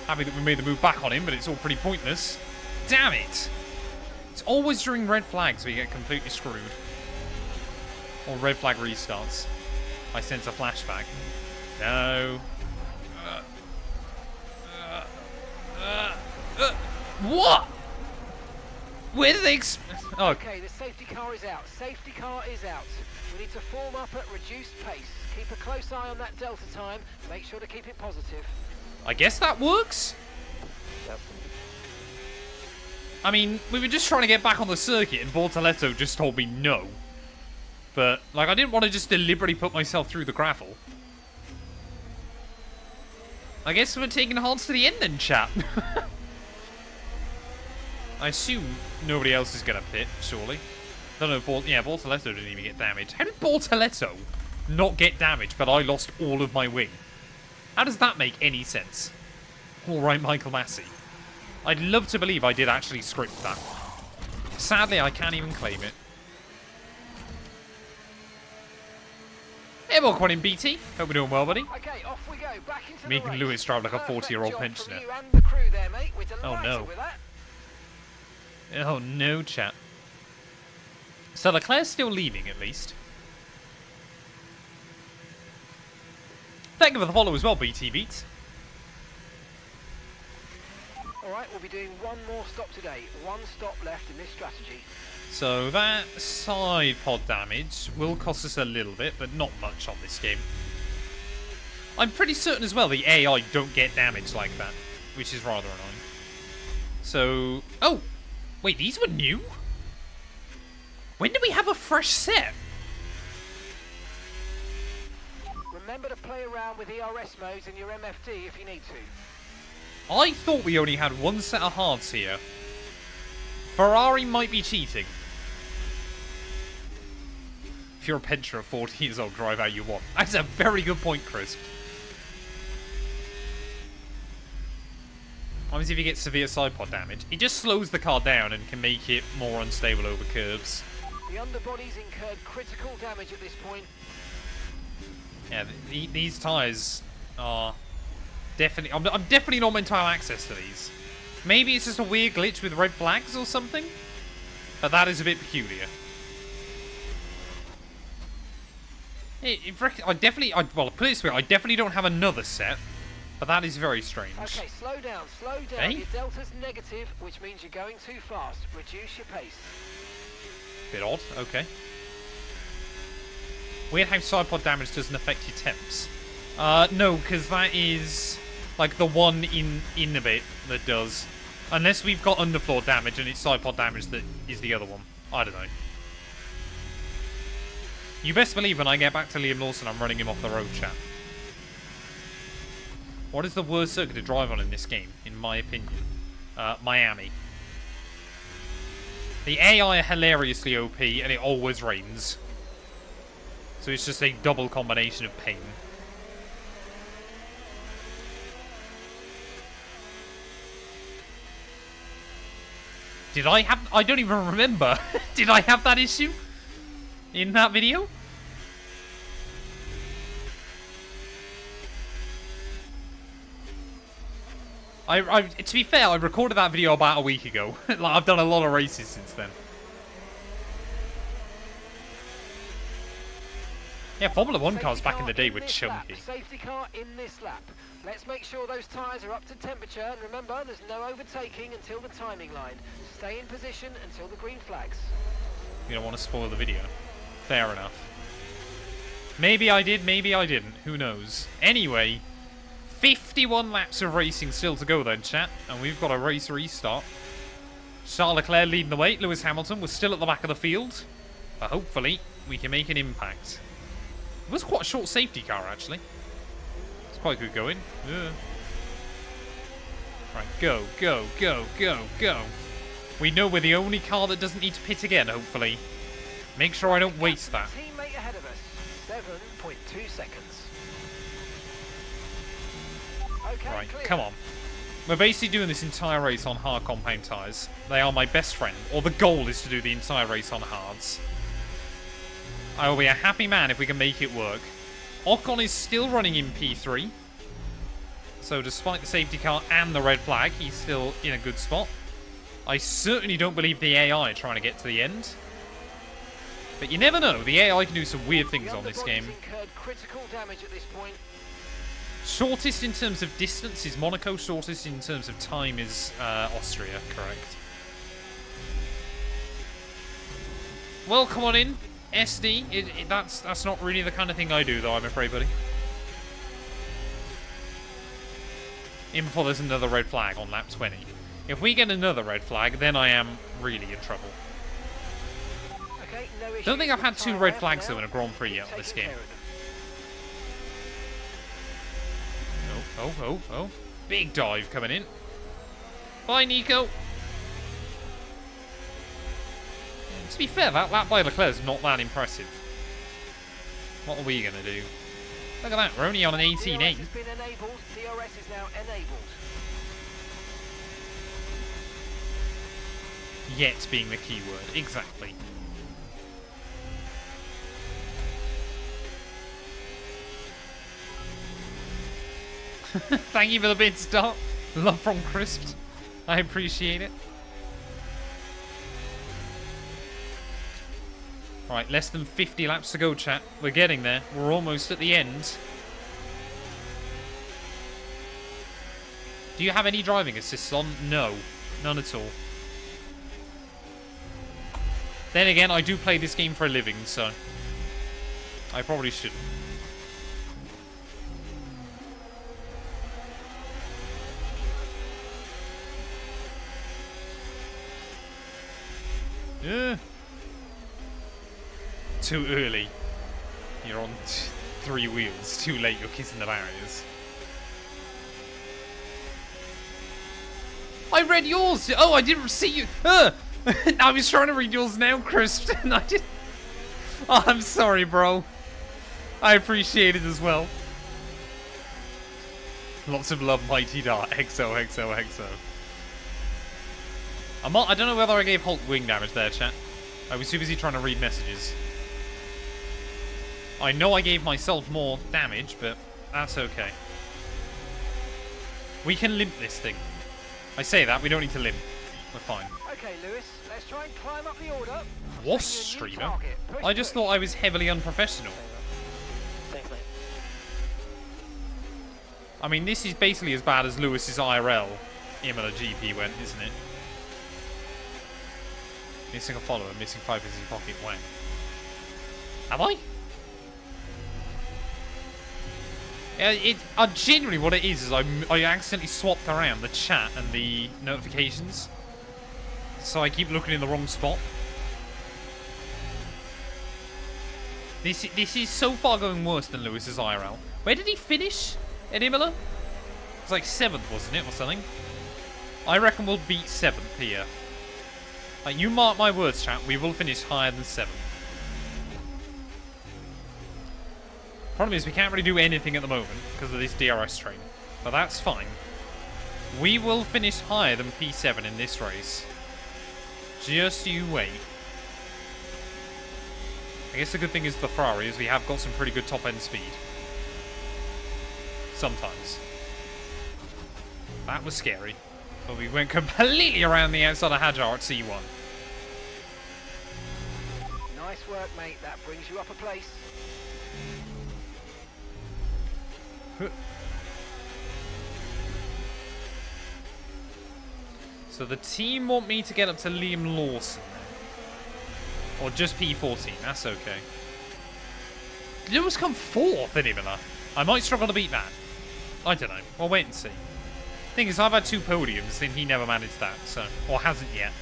Happy that we made the move back on him, but it's all pretty pointless. Damn it! It's always during red flags we get completely screwed. Or red flag restarts. I sense a flashback. No. What? Where did they oh. Okay, the safety car is out. Safety car is out. We need to form up at reduced pace. Keep a close eye on that delta time. Make sure to keep it positive. I guess that works? Yep. I mean, we were just trying to get back on the circuit and Bortoletto just told me no. But, like, I didn't want to just deliberately put myself through the gravel. I guess we're taking hards to the end then, chap. I assume nobody else is going to pit, surely. Don't know, yeah, Bortoletto didn't even get damaged. How did Bortoletto not get damaged, but I lost all of my wing? How does that make any sense? Alright, Michael Massey. I'd love to believe I did actually script that. Sadly, I can't even claim it. Hey, welcome in, BT. Hope we're doing well, buddy. Okay, off we go. Back into Making the race. Lewis drive like a Perfect 40-year-old job pensioner. from you and the crew there, mate. We're delighted no. with that. Oh, no, chat. So Leclerc's still leading, at least. Thank you for the follow as well, BT Beats. Alright, we'll be doing one more stop today. One stop left in this strategy. So that side pod damage will cost us a little bit, but not much on this game. I'm pretty certain as well the AI don't get damage like that, which is rather annoying. So... Oh! Wait, these were new? When did we have a fresh set? Remember to play around with ERS modes in your MFD if you need to. I thought we only had one set of hards here. Ferrari might be cheating. If you're a pensioner at 40 years old, drive how you want. That's a very good point, Crisp. Obviously, if you get severe side pod damage, it just slows the car down and can make it more unstable over curbs. The underbody's incurred critical damage at this point. Yeah, these tyres are definitely... I'm definitely not meant to have access to these. Maybe it's just a weird glitch with red flags or something. But that is a bit peculiar. Well, put it this way, I definitely don't have another set. But that is very strange. Okay, slow down, slow down. Hey? Your delta's negative, which means you're going too fast. Reduce your pace. Bit odd, okay. Weird how side pod damage doesn't affect your temps. No, because that is like the one in a bit that does. Unless we've got underfloor damage and it's side pod damage that is the other one. I don't know. You best believe when I get back to Liam Lawson, I'm running him off the road, chat. What is the worst circuit to drive on in this game, in my opinion? Miami. The AI are hilariously OP, and it always rains. So it's just a double combination of pain. Did I have... I don't even remember. Did I have that issue? In that video? To be fair, I recorded that video about a week ago. Like, I've done a lot of races since then. Yeah, Formula 1 cars back in the day were chunky. Safety car in this lap. Let's make sure those tyres are up to temperature. And remember, there's no overtaking until the timing line. Stay in position until the green flags. You don't want to spoil the video. Fair enough. Maybe I did, maybe I didn't. Who knows? Anyway, 51 laps of racing still to go then, chat. And we've got a race restart. Charles Leclerc leading the way. Lewis Hamilton was still at the back of the field. But hopefully, we can make an impact. It was quite a short safety car, actually. It's quite good going. Yeah. Right, go, go, go, go, go. We know we're the only car that doesn't need to pit again, hopefully. Make sure I don't waste that. Teammate ahead of us. 7.2 seconds. Okay, Right, clear. come on. We're basically doing this entire race on hard compound tyres. They are my best friend. Or the goal is to do the entire race on hards. I will be a happy man if we can make it work. Ocon is still running in P3. So despite the safety car and the red flag, he's still in a good spot. I certainly don't believe the AI are trying to get to the end. But you never know. The AI can do some weird things on this game. Incurred critical damage at this point. Shortest in terms of distance is Monaco. Shortest in terms of time is Austria, correct. Well, come on in. SD, that's not really the kind of thing I do, though, I'm afraid, buddy. Even before there's another red flag on lap 20. If we get another red flag, then I am really in trouble. Okay, no issues Don't think I've with had 2 tyre red wear flags, for though, in a now. Grand Prix yet on this Taking game. care of them. Oh. Big dive coming in. Bye, Nico. To be fair, that lap by Leclerc is not that impressive. What are we going to do? Look at that, we're only on an 18.8. DRS has been enabled. DRS is now enabled. Yet being the key word, exactly. Thank you for the bid start. Love from Crisped. I appreciate it. Right, less than 50 laps to go, chat. We're getting there. We're almost at the end. Do you have any driving assists on? No. None at all. Then again, I do play this game for a living, so I probably shouldn't. Yeah. Too early. You're on 3 wheels. Too late, you're kissing the barriers. I read yours! Oh, I didn't see you! I was trying to read yours now, Crisp, and I didn't... Oh, I'm sorry, bro. I appreciate it as well. Lots of love, Mighty Dart. XO. I don't know whether I gave Hulk wing damage there, chat. I was too busy trying to read messages. I know I gave myself more damage, but that's okay. We can limp this thing. I say that, we don't need to limp. We're fine. Okay, Lewis, let's try and climb up the order. Was Setting a new streamer? target. Push, I just push. thought I was heavily unprofessional. Thanks, mate. I mean, this is basically as bad as Lewis's IRL Imola GP went, isn't it? Missing a follower, missing 5 in his pocket. Wow. Am I? Yeah, genuinely what it is I accidentally swapped around the chat and the notifications. So I keep looking in the wrong spot. This is so far going worse than Lewis's IRL. Where did he finish at Imola? It's like 7th, wasn't it, or something? I reckon we'll beat 7th here. Like, you mark my words, chat, we will finish higher than 7th. Problem is, we can't really do anything at the moment because of this DRS train. But that's fine. We will finish higher than P7 in this race. Just you wait. I guess the good thing is the Ferrari is we have got some pretty good top-end speed. Sometimes. That was scary. But we went completely around the outside of Hajar at C1. Nice work, mate. That brings you up a place. So the team want me to get up to Liam Lawson. Or just P14, that's okay. Lewis come 4th at Imola. I might struggle to beat that. I don't know. We'll wait and see. Thing is, I've had 2 podiums, and he never managed that, so... Or hasn't yet.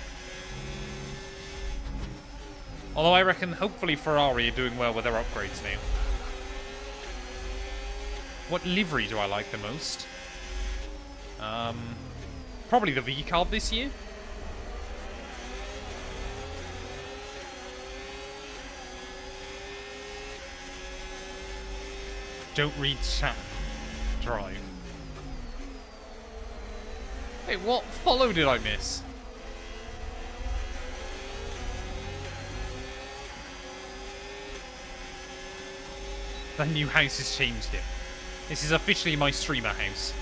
Although I reckon, hopefully, Ferrari are doing well with their upgrades now. What livery do I like the most? Probably the V-Carb this year. Don't read chat. Drive. Wait, what follow did I miss? The new house has changed it. This is officially my streamer house.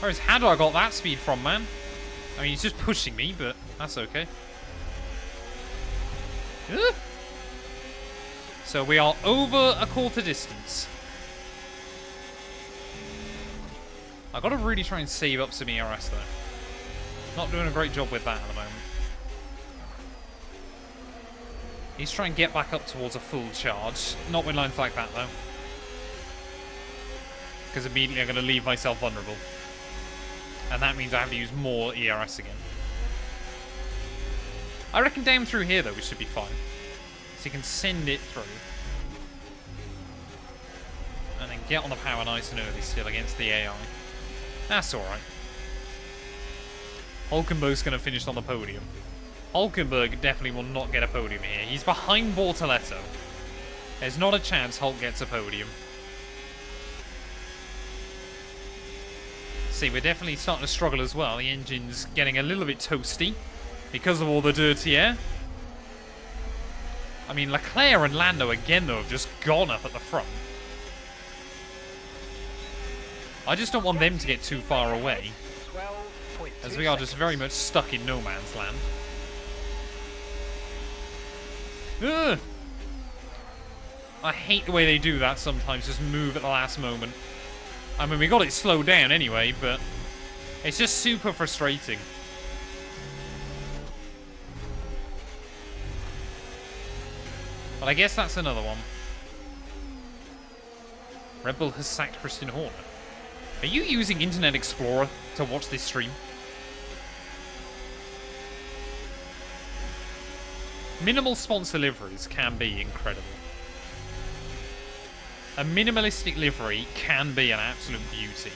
Whereas, how do I got that speed from, man? I mean, he's just pushing me, but that's okay. So we are over a quarter distance. I've got to really try and save up some ERS, though. Not doing a great job with that at the moment. He's trying to get back up towards a full charge. Not with lines like that, though. Because immediately I'm going to leave myself vulnerable. And that means I have to use more ERS again. I reckon down through here, though, we should be fine. So you can send it through. And then get on the power nice and early still against the AI. That's alright. Hulkenberg's going to finish on the podium. Hulkenberg definitely will not get a podium here. He's behind Bortoletto. There's not a chance Hulk gets a podium. See, we're definitely starting to struggle as well. The engine's getting a little bit toasty because of all the dirty air. I mean, Leclerc and Lando again, though, have just gone up at the front. I just don't want them to get too far away, as we are just very much stuck in no man's land. Ugh. I hate the way they do that sometimes, just move at the last moment. I mean, we got it slowed down anyway, but it's just super frustrating. But I guess that's another one. Red Bull has sacked Christian Horner. Are you using Internet Explorer to watch this stream? Minimal sponsor liveries can be incredible. A minimalistic livery can be an absolute beauty.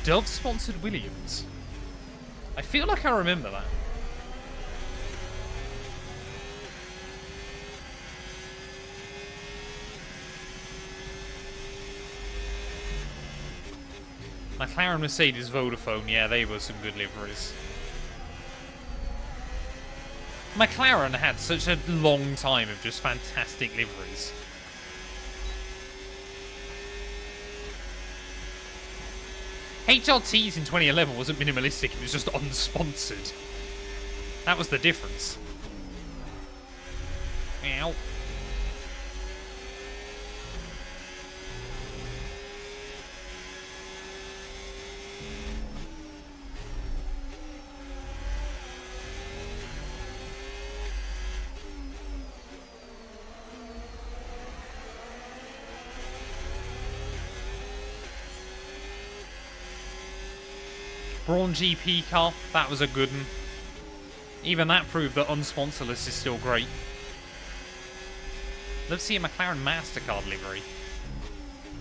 Dove sponsored Williams. I feel like I remember that. McLaren, Mercedes, Vodafone, yeah, they were some good liveries. McLaren had such a long time of just fantastic liveries. HRTs in 2011 wasn't minimalistic, it was just unsponsored. That was the difference. Ow. Brawn GP car, that was a good one. Even that proved that unsponsorless is still great. Love seeing a McLaren MasterCard livery.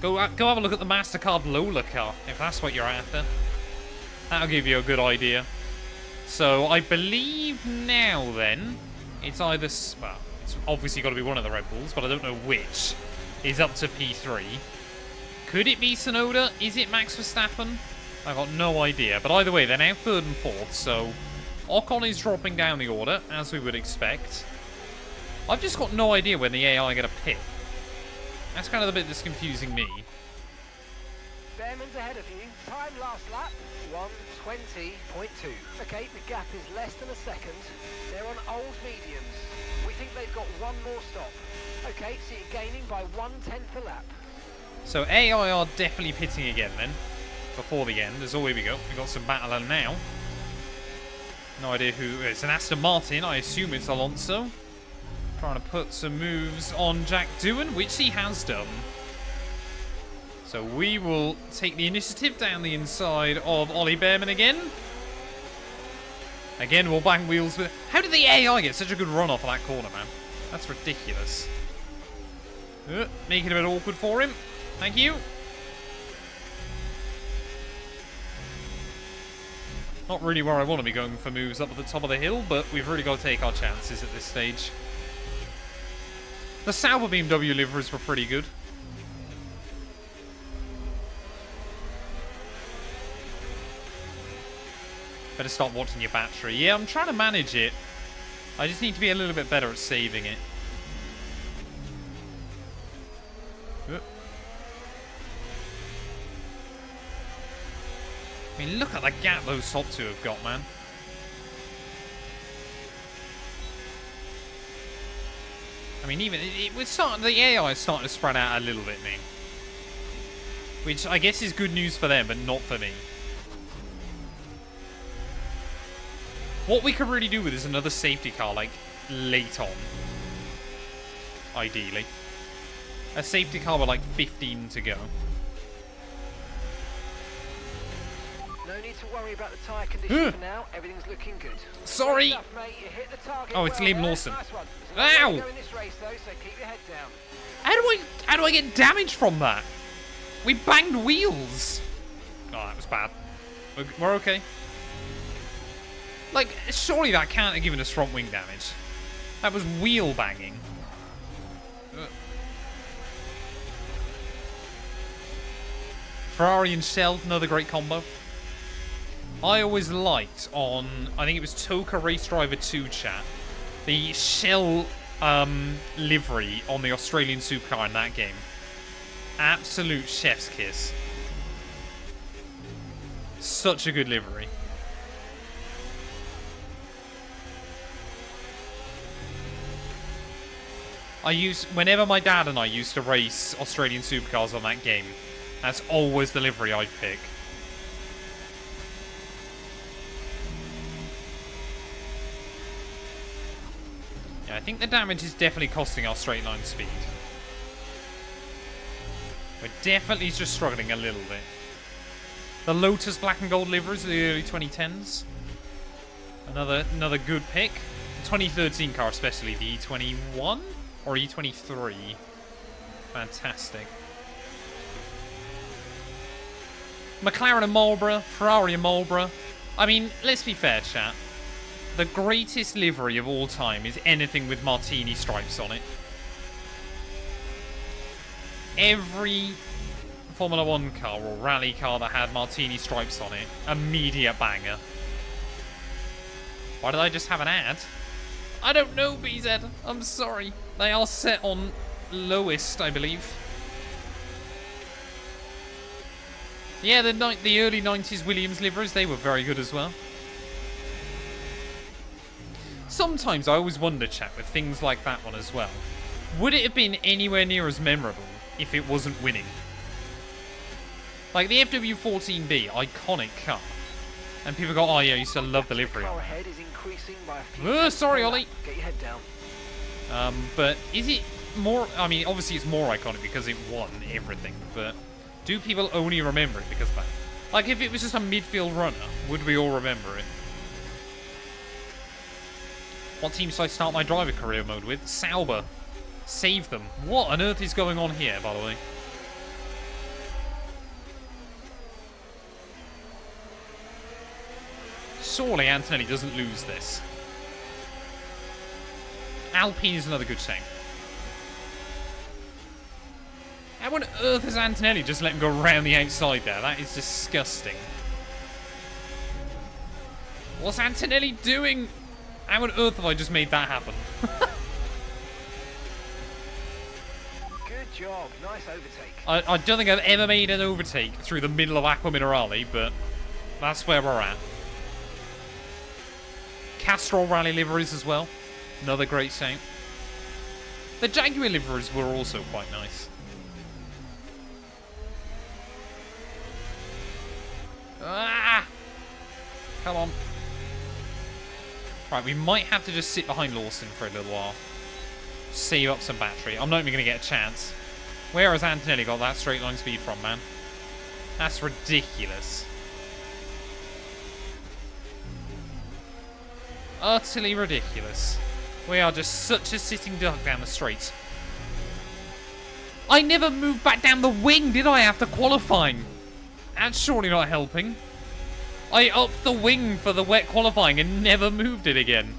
Go have a look at the MasterCard Lola car, if that's what you're after. That'll give you a good idea. So, I believe now then, it's either... Well, it's obviously got to be one of the Red Bulls, but I don't know which. Is up to P3. Could it be Tsunoda? Is it Max Verstappen? I've got no idea. But either way, they're now 3rd and 4th, so... Ocon is dropping down the order, as we would expect. I've just got no idea when the AI are going to pit. That's kind of the bit that's confusing me. Behrman's ahead of you. Time last lap, 1:20.2. Okay, the gap is less than a second. They're on old mediums. We think they've got one more stop. Okay, so you're gaining by 1/10 a lap. So AI are definitely pitting again then. Before the end. As always we go. We've got some battle now. No idea who. It's an Aston Martin. I assume it's Alonso. Trying to put some moves on Jack Doohan, which he has done. So we will take the initiative down the inside of Ollie Behrman again. Again, we'll bang wheels with... How did the AI get such a good run off of that corner, man? That's ridiculous. Making it a bit awkward for him. Thank you. Not really where I want to be going for moves up at the top of the hill, but we've really got to take our chances at this stage. The Sauber BMW liveries were pretty good. Better start watching your battery. Yeah, I'm trying to manage it. I just need to be a little bit better at saving it. I mean, look at the gap those top two have got, man. I mean, even we're starting. The AI is starting to spread out a little bit, me. Which I guess is good news for them, but not for me. What we could really do with is another safety car, like late on. Ideally, a safety car with like 15 to go. No need to worry about the tyre condition for now. Everything's looking good. Sorry. Stuff, mate. You hit the target Oh, it's well Liam there. Lawson. Nice one. Ow! There's a long way to go in this race, though, so keep your head down. How do I get damage from that? We banged wheels. Oh, that was bad. We're okay. Like, surely that can't have given us front wing damage. That was wheel banging. Ferrari and Shell, another great combo. I always liked on, I think it was Toka Race Driver 2 chat, the Shell livery on the Australian supercar in that game. Absolute chef's kiss. Such a good livery. Whenever my dad and I used to race Australian supercars on that game, that's always the livery I'd pick. Yeah, I think the damage is definitely costing our straight line speed. We're definitely just struggling a little bit. The Lotus black and gold liveries of the early 2010s. Another good pick. The 2013 car especially, the E21 or E23. Fantastic. McLaren and Marlborough, Ferrari and Marlborough. I mean, let's be fair, chat. The greatest livery of all time is anything with martini stripes on it. Every Formula 1 car or rally car that had martini stripes on it, immediate banger. Why did I just have an ad? I don't know, BZ. I'm sorry. They are set on lowest, I believe. Yeah, the early 90s Williams liveries, they were very good as well. sometimes I always wonder, chat, with things like that one as well. Would it have been anywhere near as memorable if it wasn't winning? Like the FW14B, iconic car. And people go, oh yeah, I used to love the livery. Car ahead is increasing by a few Sorry, seconds per Ollie. lap. Get your head down. But is it more... I mean, obviously it's more iconic because it won everything, but do people only remember it because of that? Like, if it was just a midfield runner, would we all remember it? What team should I start my driver career mode with? Sauber. Save them. What on earth is going on here, by the way? Surely Antonelli doesn't lose this. Alpine is another good thing. How on earth has Antonelli just let him go around the outside there? That is disgusting. What's Antonelli doing? How on earth have I just made that happen? Good job. Nice overtake. I don't think I've ever made an overtake through the middle of Aqua Minerale, but that's where we're at. Castrol Rally liveries as well. Another great thing. The Jaguar liveries were also quite nice. Ah! Come on. Right, we might have to just sit behind Lawson for a little while. Save up some battery. I'm not even going to get a chance. Where has Antonelli got that straight line speed from, man? That's ridiculous. Utterly ridiculous. We are just such a sitting duck down the straight. I never moved back down the wing, did I, after qualifying? That's surely not helping. I upped the wing for the wet qualifying and never moved it again.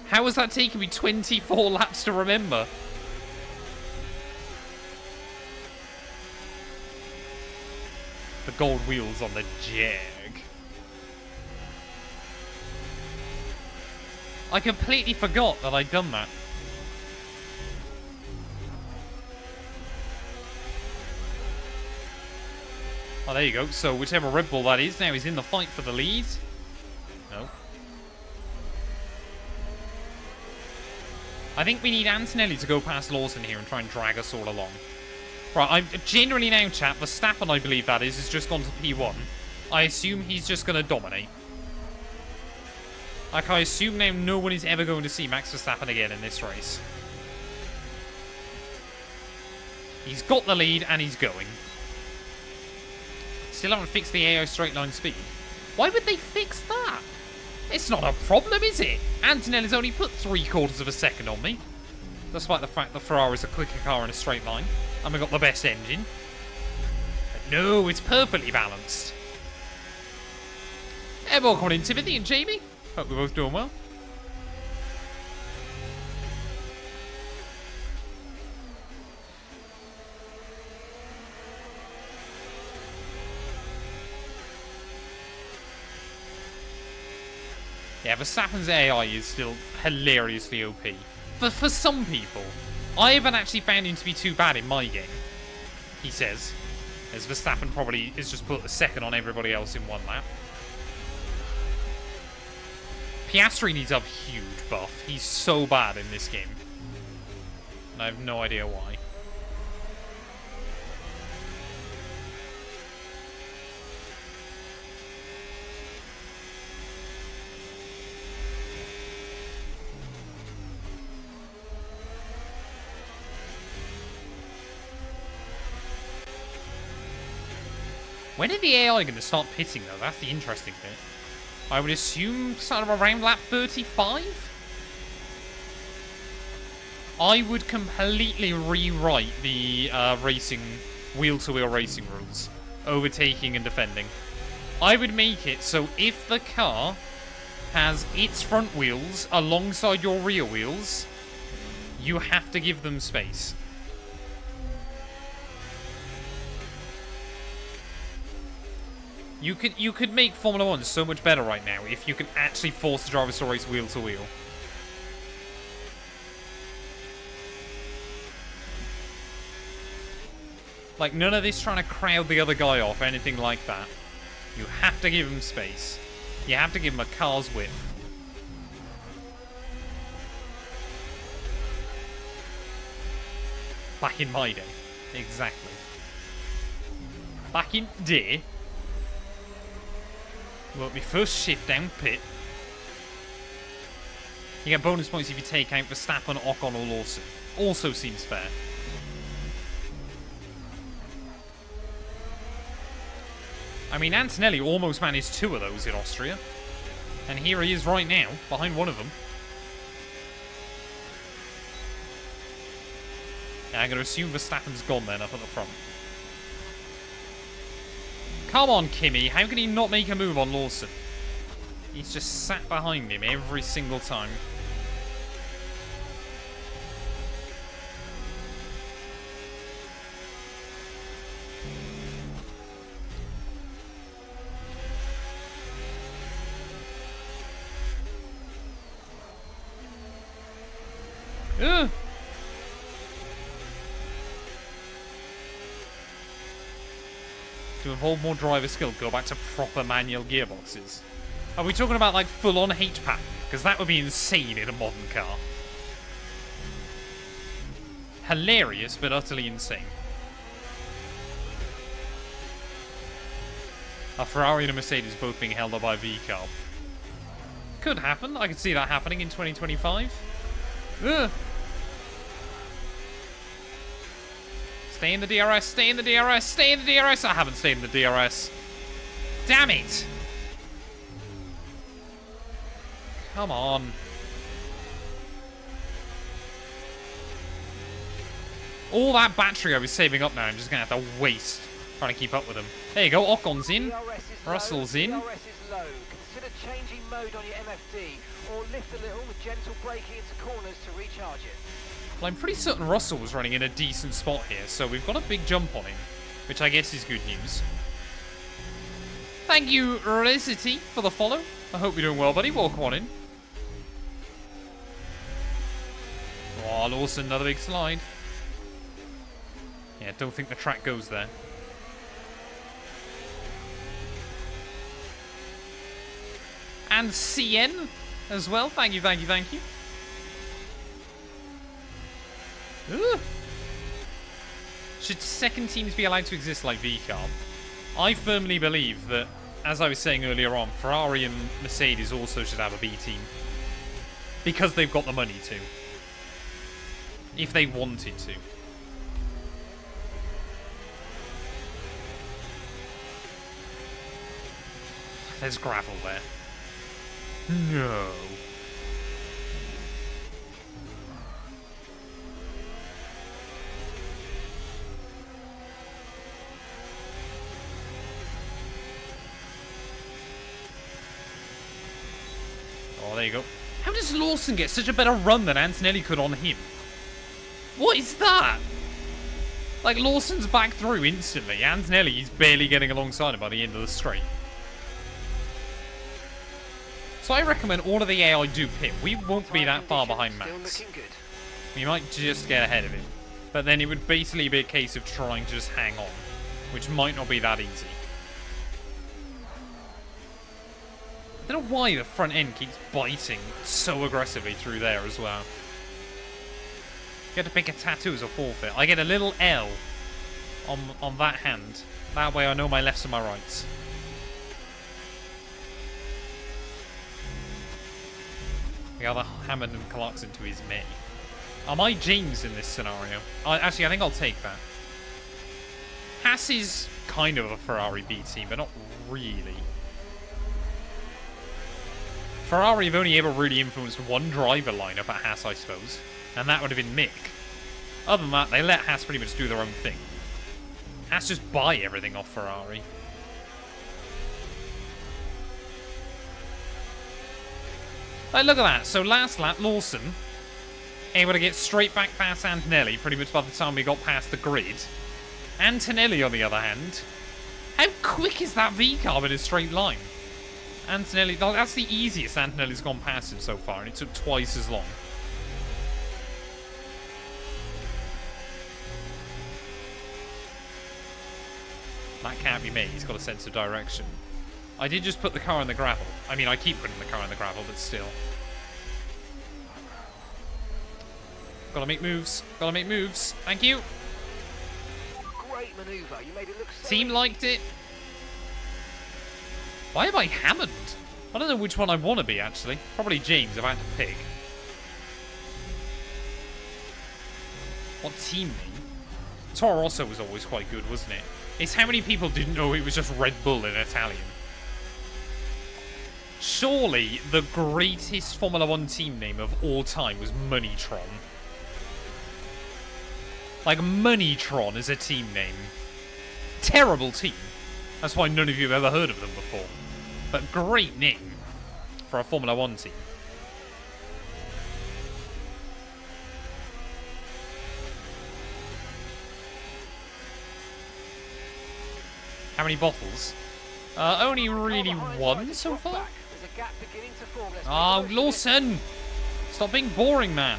How has that taken me 24 laps to remember? The gold wheels on the Jag. I completely forgot that I'd done that. Oh, there you go. So whichever Red Bull that is now is in the fight for the lead. No. I think we need Antonelli to go past Lawson here and try and drag us all along. Right, I'm generally now, chat, Verstappen, I believe that is, has just gone to P1. I assume he's just going to dominate. Like, I assume now no one is ever going to see Max Verstappen again in this race. He's got the lead and he's going. Still haven't fixed the AI straight line speed. Why would they fix that? It's not a problem, is it? Antonelli's only put 3/4 of a second on me. Despite the fact that Ferrari's a quicker car in a straight line. And we've got the best engine. But no, it's perfectly balanced. Hey, welcome in, Timothy and Jamie. Hope we're both doing well. Yeah, Verstappen's AI is still hilariously OP. But for some people, I haven't actually found him to be too bad in my game, he says. As Verstappen probably has just put a second on everybody else in one lap. Piastri needs a huge buff. He's so bad in this game. And I have no idea why. When are the AI going to start pitting, though? That's the interesting bit. I would assume sort of around lap 35? I would completely rewrite the racing, wheel-to-wheel racing rules. Overtaking and defending. I would make it so if the car has its front wheels alongside your rear wheels, you have to give them space. You could make Formula 1 so much better right now if you could actually force the drivers to race wheel to wheel. Like, none of this trying to crowd the other guy off, anything like that. You have to give him space. You have to give him a car's width. Back in my day. Exactly. Back in day. Well, my first shift down pit. You get bonus points if you take out Verstappen, Ocon, or Lawson. Also seems fair. I mean, Antonelli almost managed 2 of those in Austria. And here he is right now, behind one of them. Yeah, I'm going to assume Verstappen's gone then up at the front. Come on, Kimi. How can he not make a move on Lawson? He's just sat behind him every single time. Ugh. To involve more driver skill, go back to proper manual gearboxes. Are we talking about like full-on hate pattern? Because that would be insane in a modern car. Hilarious, but utterly insane. A Ferrari and a Mercedes both being held up by a V-car. Could happen. I could see that happening in 2025. Ugh. Stay in the DRS, stay in the DRS, stay in the DRS. I haven't stayed in the DRS. Damn it. Come on. All that battery I was saving up now, I'm just going to have to waste trying to keep up with them. There you go, Ocon's in. Russell's in. DRS is low. Consider changing mode on your MFD or lift a little with gentle braking into corners to recharge it. Well, I'm pretty certain Russell was running in a decent spot here, so we've got a big jump on him, which I guess is good news. Thank you, Recity, for the follow. I hope you're doing well, buddy. Welcome on in. Oh, Lawson, another big slide. Yeah, don't think the track goes there. And CN as well. Thank you, thank you, thank you. Ugh. Should second teams be allowed to exist like VCAR? I firmly believe that, as I was saying earlier on, Ferrari and Mercedes also should have a B team. Because they've got the money to. If they wanted to. There's gravel there. No. Oh, there you go. How does Lawson get such a better run than Antonelli could on him? What is that? Like, Lawson's back through instantly. Antonelli's barely getting alongside him by the end of the straight. So I recommend all of the AI do pit. We won't be that far behind Max. We might just get ahead of him. But then it would basically be a case of trying to just hang on, which might not be that easy. I don't know why the front end keeps biting so aggressively through there as well. You get to pick a tattoo as a forfeit. I get a little L on that hand. That way I know my lefts and my rights. The other Hammond and Clarkson to his me. Am I James in this scenario? Actually, I think I'll take that. Haas is kind of a Ferrari B team, but not really. Ferrari have only ever really influenced one driver lineup at Haas, I suppose. And that would have been Mick. Other than that, they let Haas pretty much do their own thing. Haas just buy everything off Ferrari. Like, look at that. So last lap, Lawson able to get straight back past Antonelli pretty much by the time we got past the grid. Antonelli, on the other hand, how quick is that V-carb in a straight line? Antonelli, that's the easiest Antonelli's gone past him so far, and it took twice as long. That can't be me. He's got a sense of direction. I did just put the car in the gravel. I mean, I keep putting the car in the gravel, but still. Gotta make moves. Gotta make moves. Thank you. Great manoeuvre. You made it look so Team easy. liked it. Why am I Hammond? I don't know which one I want to be, actually. Probably James, if I had to pick. What team name? Toro Rosso was always quite good, wasn't it? It's how many people didn't know it was just Red Bull in Italian. Surely the greatest Formula 1 team name of all time was Moneytron. Like, Moneytron is a team name. Terrible team. That's why none of you have ever heard of them before. But great name for a Formula 1 team. How many bottles? Only really one so far. There's a gap beginning to form. Let's Oh, make the most of it. Lawson! Stop being boring, man.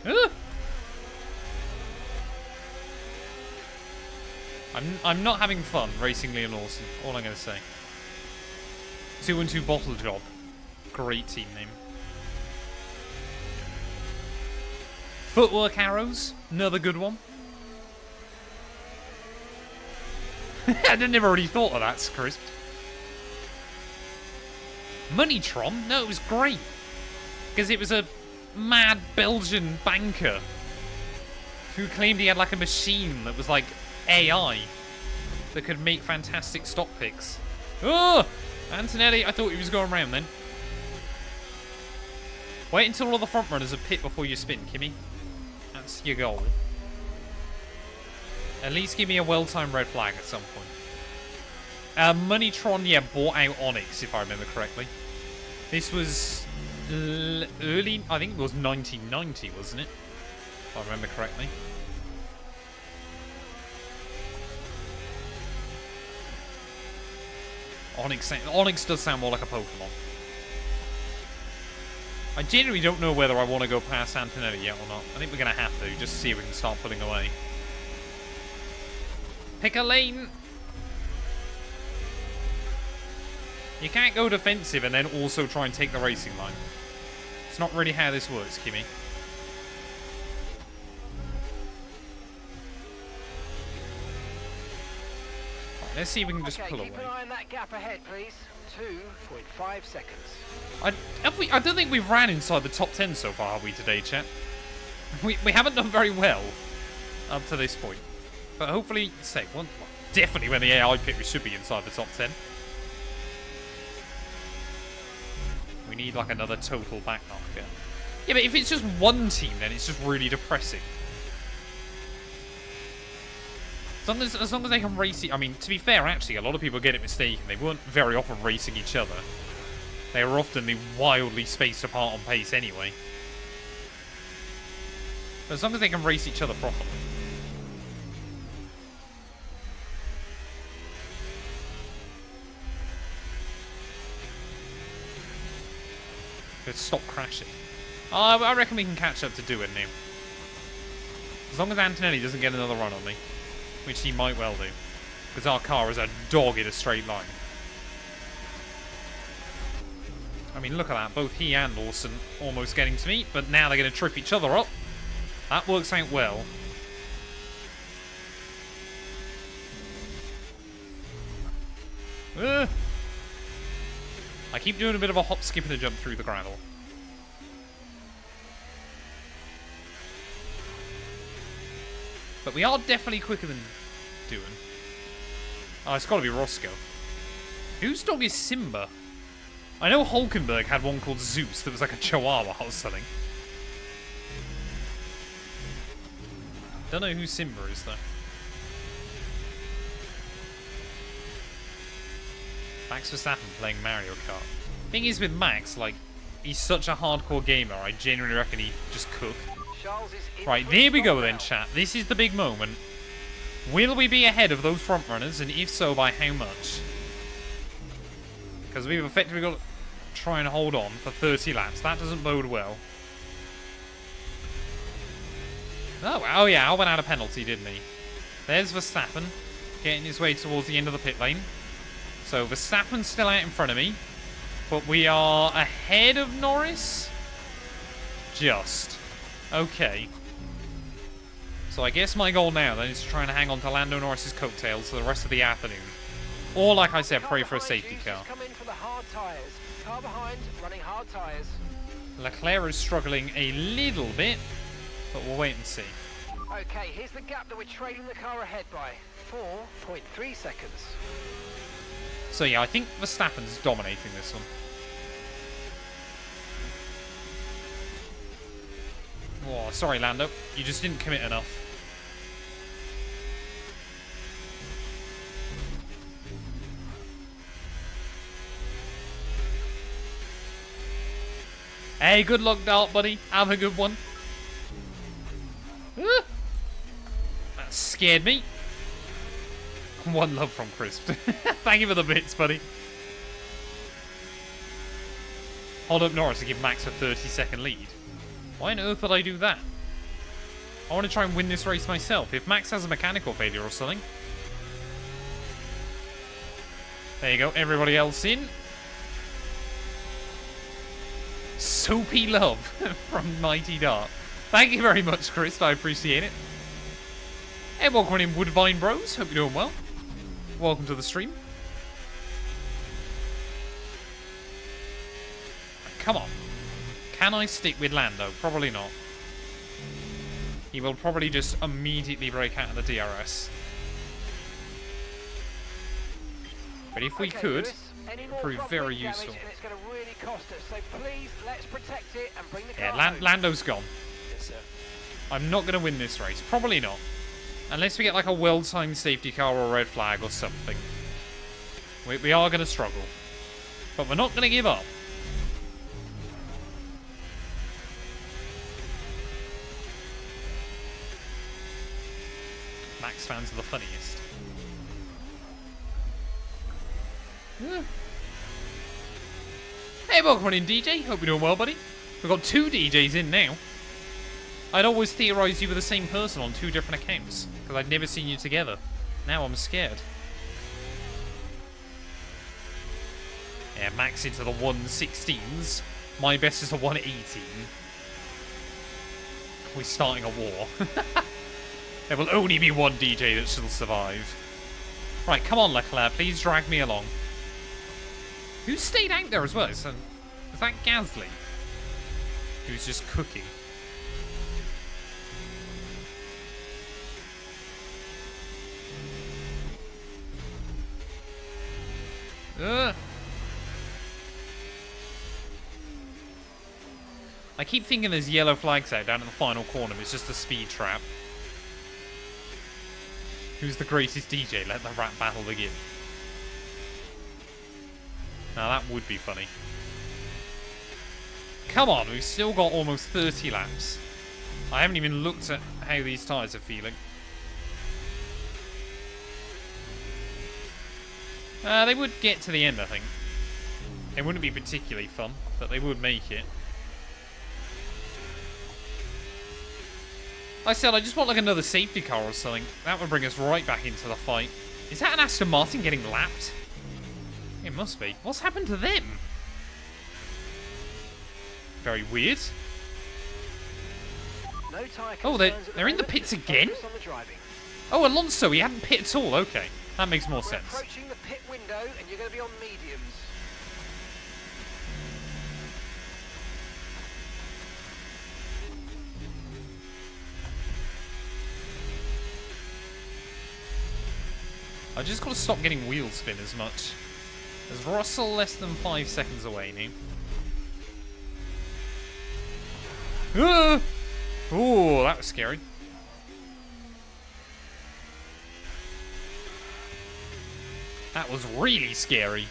Ugh. I'm not having fun racing Liam Lawson. All I'm gonna say. 212 Bottle Job. Great team name. Footwork Arrows. Another good one. I never really thought of that, Crisp. Moneytron? No, it was great. Because it was a mad Belgian banker who claimed he had like a machine that was like AI that could make fantastic stock picks. Oh! Antonelli, I thought he was going round then. Wait until all the front runners are pit before you spin, Kimmy. That's your goal. At least give me a well-timed red flag at some point. Moneytron, yeah, bought out Onyx, if I remember correctly. This was early, I think it was 1990, wasn't it? If I remember correctly. Onyx does sound more like a Pokemon. I genuinely don't know whether I want to go past Antonelli yet or not. I think we're going to have to, just to see if we can start pulling away. Pick a lane! You can't go defensive and then also try and take the racing line. It's not really how this works, Kimmy. Right, let's see if we can just pull away. Keep an eye on that gap ahead, please. 2.5 seconds. I don't think we've ran inside the top 10 so far, have we, today, chat? We haven't done very well up to this point. But hopefully, well, definitely when the AI pick, we should be inside the top 10. We need like another total back knocker. Yeah, but if it's just one team, then it's just really depressing. As long as they can race it. I mean, to be fair, actually, a lot of people get it mistaken. They weren't very often racing each other. They were often wildly spaced apart on pace anyway. But as long as they can race each other properly. Let's stop crashing. I reckon we can catch up to do it now. As long as Antonelli doesn't get another run on me. Which he might well do. Because our car is a dog in a straight line. I mean, look at that. Both he and Lawson almost getting to me. But now they're going to trip each other up. That works out well. I keep doing a bit of a hop, skip, and a jump through the gravel. But we are definitely quicker than doing. Oh, it's got to be Roscoe. Whose dog is Simba? I know Hulkenberg had one called Zeus that was like a chihuahua or something. Don't know who Simba is, though. Max Verstappen playing Mario Kart. Thing is with Max, like, he's such a hardcore gamer, I genuinely reckon he'd just cook. Right, there we go then, chat. This is the big moment. Will we be ahead of those front runners, and if so, by how much? Because we've effectively got to try and hold on for 30 laps. That doesn't bode well. Oh yeah, Albon had a penalty, didn't he? There's Verstappen, getting his way towards the end of the pit lane. So Verstappen's still out in front of me, but we are ahead of Norris. Just. Okay. So I guess my goal now then is to try and hang on to Lando Norris's coattails for the rest of the afternoon. Or, like I said, pray for a safety car. Come in for the hard tyres. Car behind, running hard tyres. Leclerc is struggling a little bit, but we'll wait and see. Okay, here's the gap that we're trailing the car ahead by. 4.3 seconds. So yeah, I think Verstappen's dominating this one. Oh, sorry, Lando. You just didn't commit enough. Hey, good luck, Dart, buddy. Have a good one. That scared me. One love from Crisp. Thank you for the bits, buddy. Hold up Norris to give Max a 30-second lead. Why on earth would I do that? I want to try and win this race myself. If Max has a mechanical failure or something. There you go. Everybody else in. Soapy love from Mighty Dart. Thank you very much, Chris. I appreciate it. Hey, welcome in, Woodvine Bros. Hope you're doing well. Welcome to the stream. Come on. Can I stick with Lando? Probably not. He will probably just immediately break out of the DRS. But if we could, prove very useful. And it's going to really cost us. So please, let's protect it and bring the car Yeah, home. Lando's gone. Yes, sir. I'm not going to win this race. Probably not. Unless we get like a well-timed safety car or a red flag or something. We are going to struggle. But we're not going to give up. Max fans are the funniest. Hey, welcome in, DJ. Hope you're doing well, buddy. We've got 2 DJs in now. I'd always theorised you were the same person on 2 different accounts, because I'd never seen you together. Now I'm scared. Yeah, Max into the 116s. My best is a 118. We're starting a war. There will only be one DJ that shall survive. Right, come on, Leclerc, please drag me along. Who stayed out there as well? Is that Gasly? Who's just cooking? I keep thinking there's yellow flags out down in the final corner. It's just a speed trap. Who's the greatest DJ? Let the rap battle begin. Now that would be funny. Come on, we've still got almost 30 laps. I haven't even looked at how these tyres are feeling. They would get to the end, I think. It wouldn't be particularly fun, but they would make it. Like I said, I just want like another safety car or something. That would bring us right back into the fight. Is that an Aston Martin getting lapped? It must be. What's happened to them? Very weird. No tyre Oh, concerns at the they're in the moment, pits just again? focus on the driving. Oh, Alonso, he hadn't pit at all. Okay, that makes more We're sense. approaching the pit window and you're going to be on mediums. I just got to stop getting wheel spin as much. Is Russell less than 5 seconds away now? Oh, that was scary. That was really scary.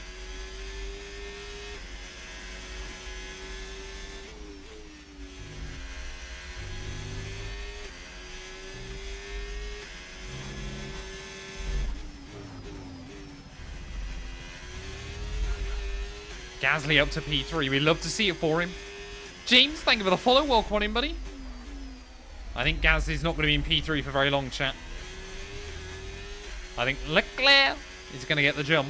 Gasly up to P3. We'd love to see it for him. James, thank you for the follow. Welcome on in, buddy. I think Gasly's not going to be in P3 for very long, chat. I think Leclerc is going to get the jump.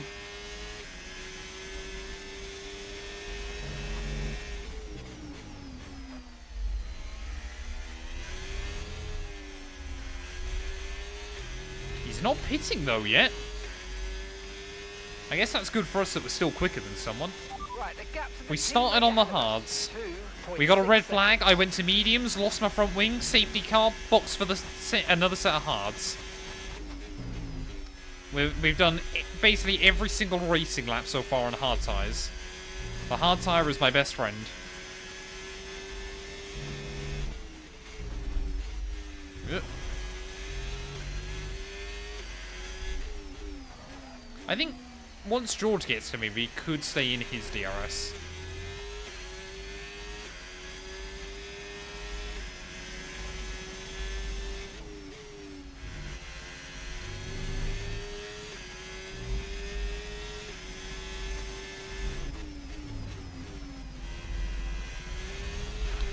not pitting though yet. I guess that's good for us that we're still quicker than someone. Right, the gap to the We team started on the ahead of us, hards. 2.6 We got a red flag. seconds. I went to mediums, lost my front wing, safety car, box for the another set of hards. We've done basically every single racing lap so far on hard tyres. The hard tyre is my best friend. Ugh. I think once George gets to me, we could stay in his DRS.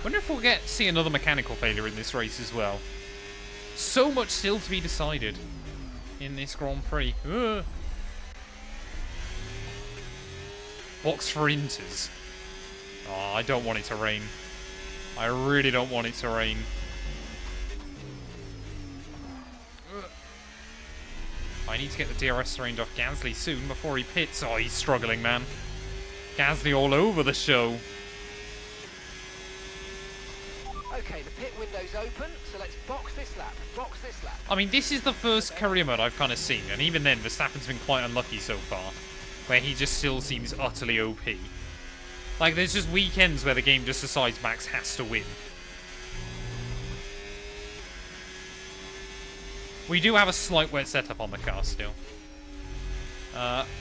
Wonder if we'll see another mechanical failure in this race as well. So much still to be decided in this Grand Prix. Ugh. Box for Inters. Oh, I don't want it to rain. I really don't want it to rain. Ugh. I need to get the DRS range off Gasly soon before he pits. Oh, he's struggling, man. Gasly all over the show. Okay, the pit window's open, so let's box this lap. Box this lap. I mean, this is the first career mode I've kind of seen, and even then, Verstappen's been quite unlucky so far, where he just still seems utterly OP. Like, there's just weekends where the game just decides Max has to win. We do have a slight wet setup on the car still.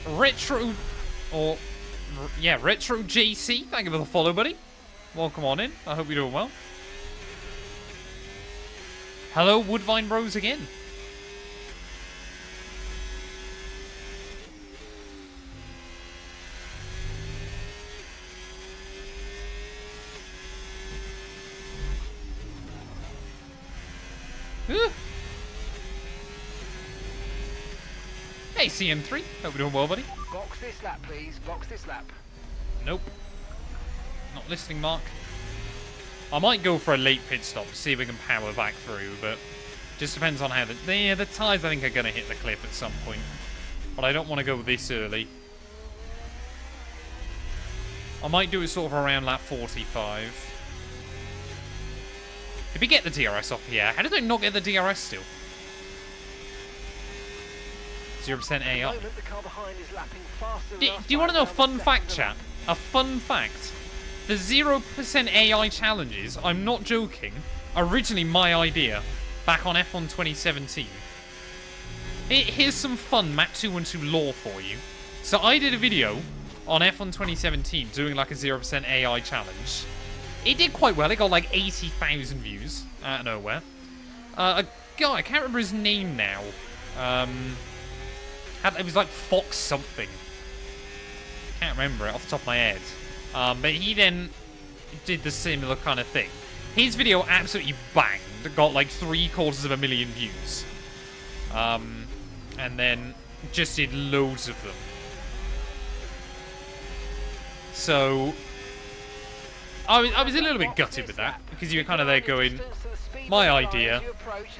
Retro JC, thank you for the follow, buddy. Welcome on in. I hope you're doing well. Hello, Woodvine Bros again. Hey, CM3. Hope you're doing well, buddy. Box this lap, please. Box this lap. Nope. Not listening, Mark. I might go for a late pit stop to see if we can power back through, but just depends on how the tyres I think are going to hit the cliff at some point. But I don't want to go this early. I might do it sort of around lap 45. Did we get the DRS off here? How did I not get the DRS still? 0% AI. At the moment, the car behind is lapping faster Do than us you want to know a by fun around a fact, second chat? A fun fact. The 0% AI challenges, I'm not joking, originally my idea back on F1 2017. Here's some fun Matt212 lore for you. So I did a video on F1 2017 doing like a 0% AI challenge. It did quite well. It got like 80,000 views out of nowhere. A guy, I can't remember his name now. It was like Fox something. Can't remember it off the top of my head. But he then did the similar kind of thing. His video absolutely banged. Got like 750,000 views. And then just did loads of them. So I was a little bit gutted with that, because you were kind of there going, my idea,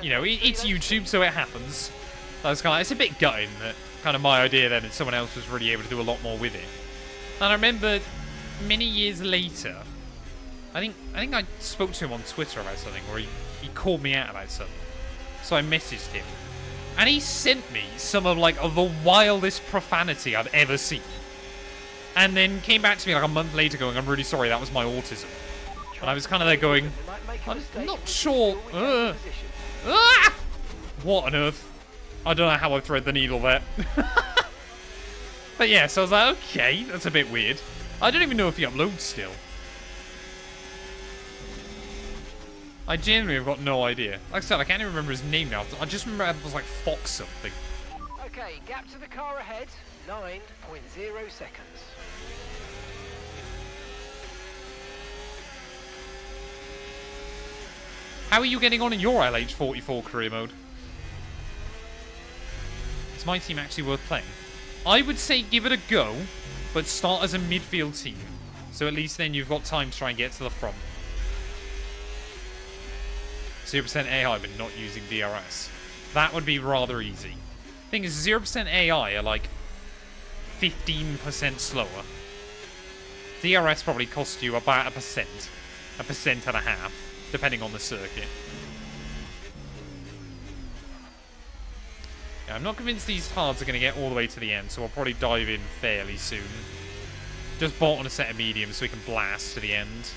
you know, it's YouTube, so it happens. It's a bit gutting that kind of my idea then, and someone else was really able to do a lot more with it. And I remember many years later, I think I spoke to him on Twitter about something, or he called me out about something. So I messaged him, and he sent me some of like the wildest profanity I've ever seen. And then came back to me like a month later going, I'm really sorry, that was my autism. And I was kind of there going, I'm not sure. What on earth? I don't know how I thread the needle there. But yeah, so I was like, okay, that's a bit weird. I don't even know if he uploads still. I genuinely have got no idea. Like I said, I can't even remember his name now. I just remember it was like Fox something. Okay, gap to the car ahead, 9.0 seconds. How are you getting on in your LH44 career mode? Is my team actually worth playing? I would say give it a go, but start as a midfield team. So at least then you've got time to try and get to the front. 0% AI but not using DRS. That would be rather easy. Thing is, 0% AI are like 15% slower. DRS probably costs you about 1%. 1.5%, depending on the circuit. Yeah, I'm not convinced these hards are going to get all the way to the end, so I'll probably dive in fairly soon. Just bought on a set of mediums so we can blast to the end.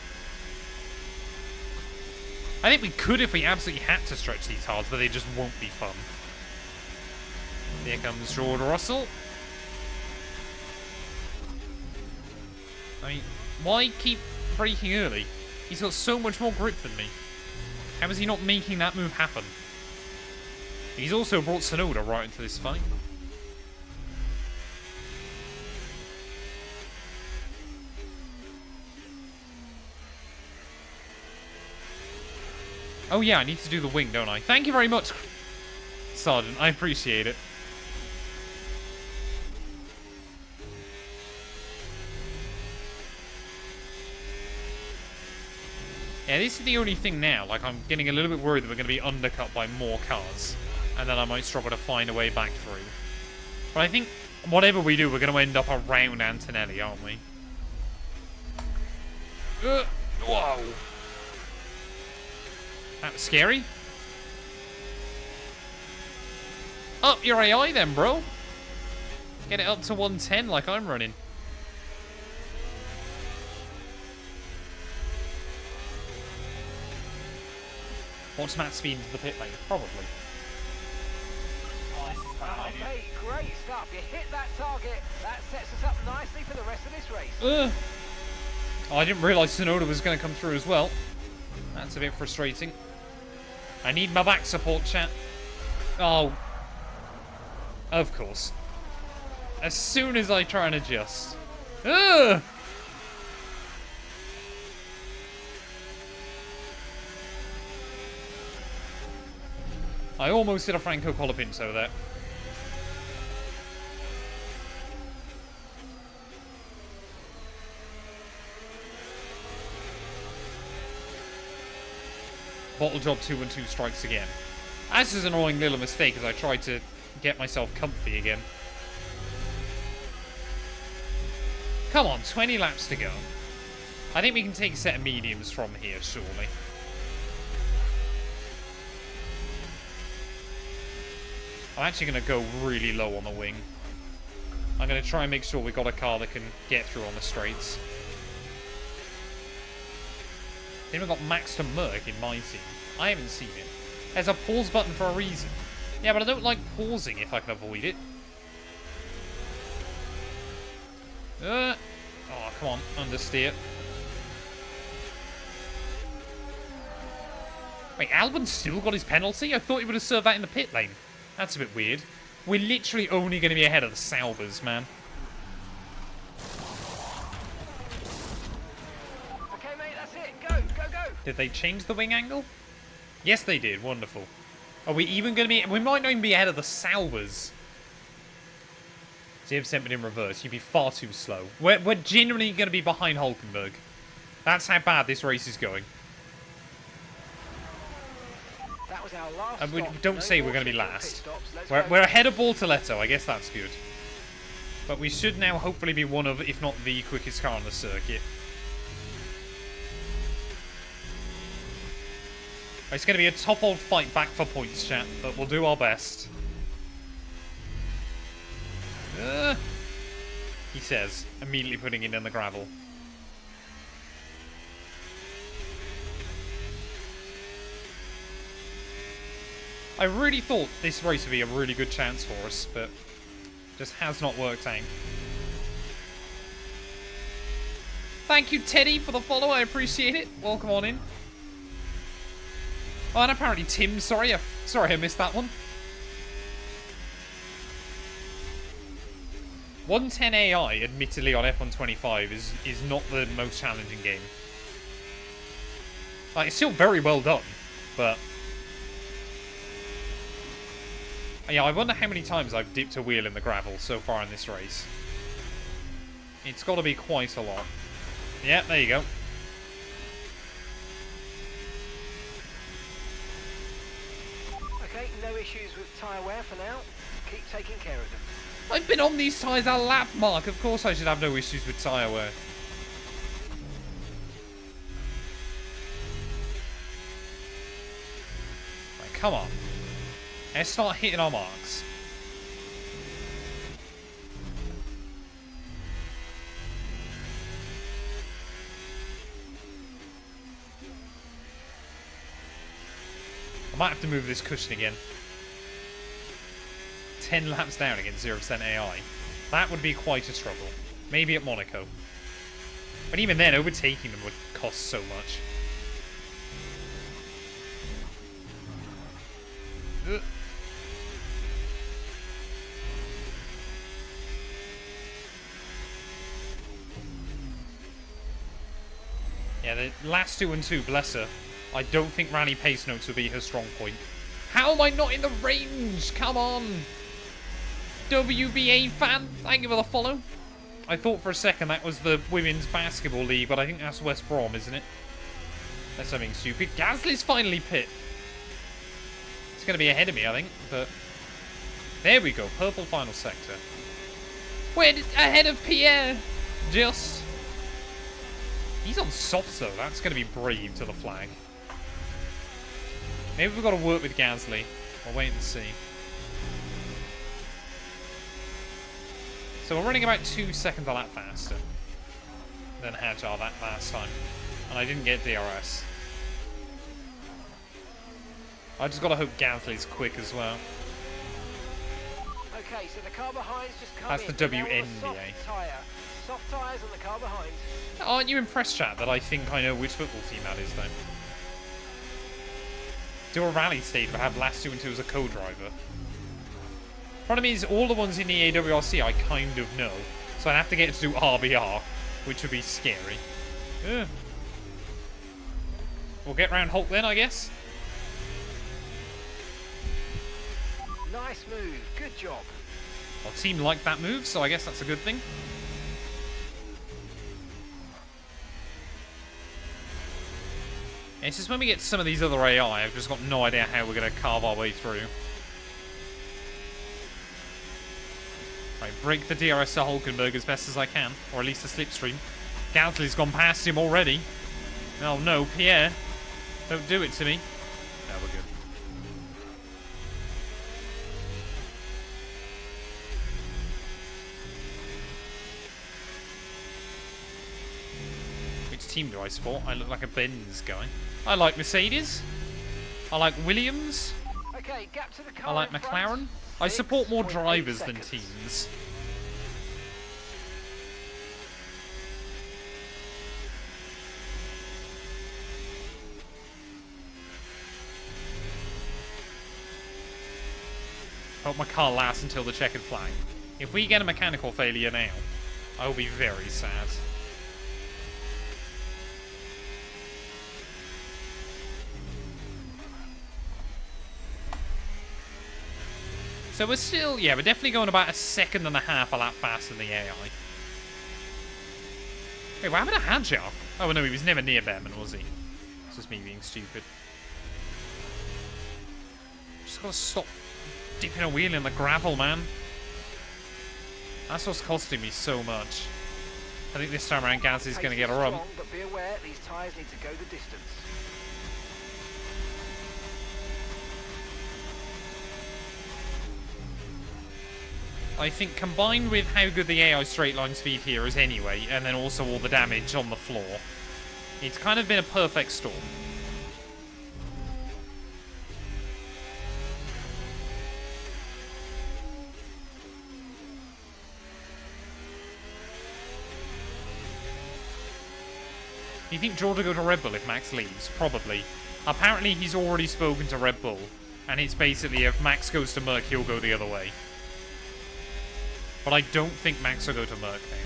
I think we could if we absolutely had to stretch these hards, but they just won't be fun. Here comes George Russell. I mean, why keep braking early? He's got so much more grip than me. How is he not making that move happen? He's also brought Tsunoda right into this fight. Oh yeah, I need to do the wing, don't I? Thank you very much, Sergeant. I appreciate it. Yeah, this is the only thing now. Like, I'm getting a little bit worried that we're going to be undercut by more cars. And then I might struggle to find a way back through. But I think whatever we do, we're going to end up around Antonelli, aren't we? Whoa. That was scary. Up your AI then, bro. Get it up to 110 like I'm running. What's Matt speed into the pit lane? Probably. Oh, this is a bad idea. Okay, great stuff. You hit that target. That sets us up nicely for the rest of this race. Oh, I didn't realise Tsunoda was going to come through as well. That's a bit frustrating. I need my back support, chat. Oh. Of course. As soon as I try and adjust. Ugh! I almost hit a Franco Colapinto there. Bottle job 2-2 strikes again. That's just an annoying little mistake as I try to get myself comfy again. Come on, 20 laps to go. I think we can take a set of mediums from here, surely. I'm actually going to go really low on the wing. I'm going to try and make sure we've got a car that can get through on the straights. I think we've got Max to Merc in my team. I haven't seen it. There's a pause button for a reason. Yeah, but I don't like pausing if I can avoid it. Oh, come on. Understeer. Wait, Albon's still got his penalty? I thought he would have served that in the pit lane. That's a bit weird. We're literally only going to be ahead of the Saubers, man. Okay, mate, that's it. Go, go, go. Did they change the wing angle? Yes, they did. Wonderful. Are we even going to be... We might not even be ahead of the Saubers. 0% but in reverse. You'd be far too slow. We're genuinely going to be behind Hulkenberg. That's how bad this race is going. That was our last And we stop. don't No say more we're going to be triple pit last. stops. Let's go. We're ahead of Bortoletto. I guess that's good. But we should now hopefully be one of, if not the quickest car on the circuit. It's going to be a tough old fight back for points, chat, but we'll do our best. He says, immediately putting it in the gravel. I really thought this race would be a really good chance for us, but just has not worked out. Thank you, Teddy, for the follow. I appreciate it. Welcome on in. Oh, and apparently Tim, sorry I missed that one. 110 AI, admittedly, on F125 is not the most challenging game. Like, it's still very well done, but... Yeah, I wonder how many times I've dipped a wheel in the gravel so far in this race. It's got to be quite a lot. Yeah, there you go. Okay, no issues with tyre wear for now. keep taking care of them. I've been on these tyres a lap, Mark. Of course I should have no issues with tyre wear. Right, come on. Let's start hitting our marks. I might have to move this cushion again. 10 laps down against 0% AI. That would be quite a struggle. Maybe at Monaco. But even then, overtaking them would cost so much. Ugh. Yeah, the last 2 and 2, bless her. I don't think rally pace notes would be her strong point. How am I not in the range? Come on! WBA fan, thank you for the follow. I thought for a second that was the Women's Basketball League, but I think that's West Brom, isn't it? That's something stupid. Gasly's finally pit. It's going to be ahead of me, I think, but... There we go, purple final sector. We're ahead of Pierre! Just... He's on softs though, that's going to be brave to the flag. Maybe we've got to work with Gasly. We'll wait and see. So we're running about 2 seconds a lap faster than Hajar that last time. And I didn't get DRS. I just got to hope Gasly's quick as well. Okay, so the car behind's just come That's in. the Now on WNBA. soft tyre. Soft tyres on the car behind. Aren't you impressed, chat, that I think I know which football team that is, though? Do a rally stage but have last 2 and 2 as a co-driver. Problem is, all the ones in the AWRC I kind of know, so I'd have to get to do RBR, which would be scary. Ugh. We'll get round Hulk then, I guess. Nice move. Good job. Our team liked that move, so I guess that's a good thing. It's just when we get some of these other AI, I've just got no idea how we're going to carve our way through. Right, break the DRS to Hulkenberg as best as I can, or at least the slipstream. Gasly's gone past him already. Oh no, Pierre. Don't do it to me. No, we're good. Which team do I support? I look like a Benz guy. I like Mercedes. I like Williams. Okay, gap to the car I like in McLaren. front. I support more 6.8 drivers than seconds. teams. Hope my car lasts until the checkered flag. If we get a mechanical failure now, I will be very sad. So we're still, yeah, we're definitely going about 1.5 seconds a lap faster than the AI. Wait, what happened to Hajar? Oh no, he was never near Behrman, was he? It's just me being stupid. Just gotta stop dipping a wheel in the gravel, man. That's what's costing me so much. I think this time around Gasly's gonna get a run. Strong, but be aware, these tyres need to go the distance. I think combined with how good the AI straight line speed here is anyway, and then also all the damage on the floor, it's kind of been a perfect storm. Do you think George will go to Red Bull if Max leaves? Probably. Apparently he's already spoken to Red Bull, and it's basically if Max goes to Merc, he'll go the other way. But I don't think Max will go to Merc now.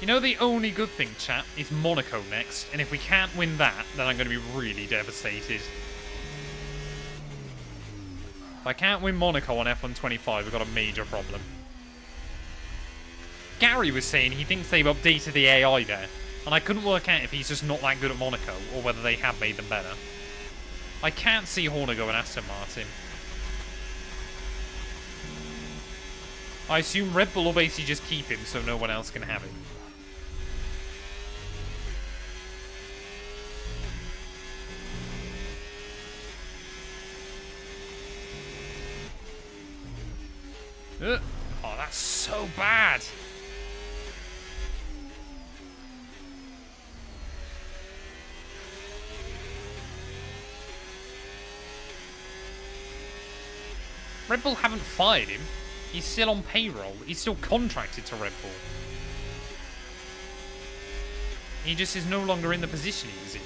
You know, the only good thing, chat, is Monaco next, and if we can't win that, then I'm going to be really devastated. If I can't win Monaco on F125, we've got a major problem. Gary was saying he thinks they've updated the AI there, and I couldn't work out if he's just not that good at Monaco, or whether they have made them better. I can't see Horner going Aston Martin. I assume Red Bull will basically just keep him so no one else can have him. Oh, that's so bad. Red Bull haven't fired him. He's still on payroll. He's still contracted to Red Bull. He just is no longer in the position he was in.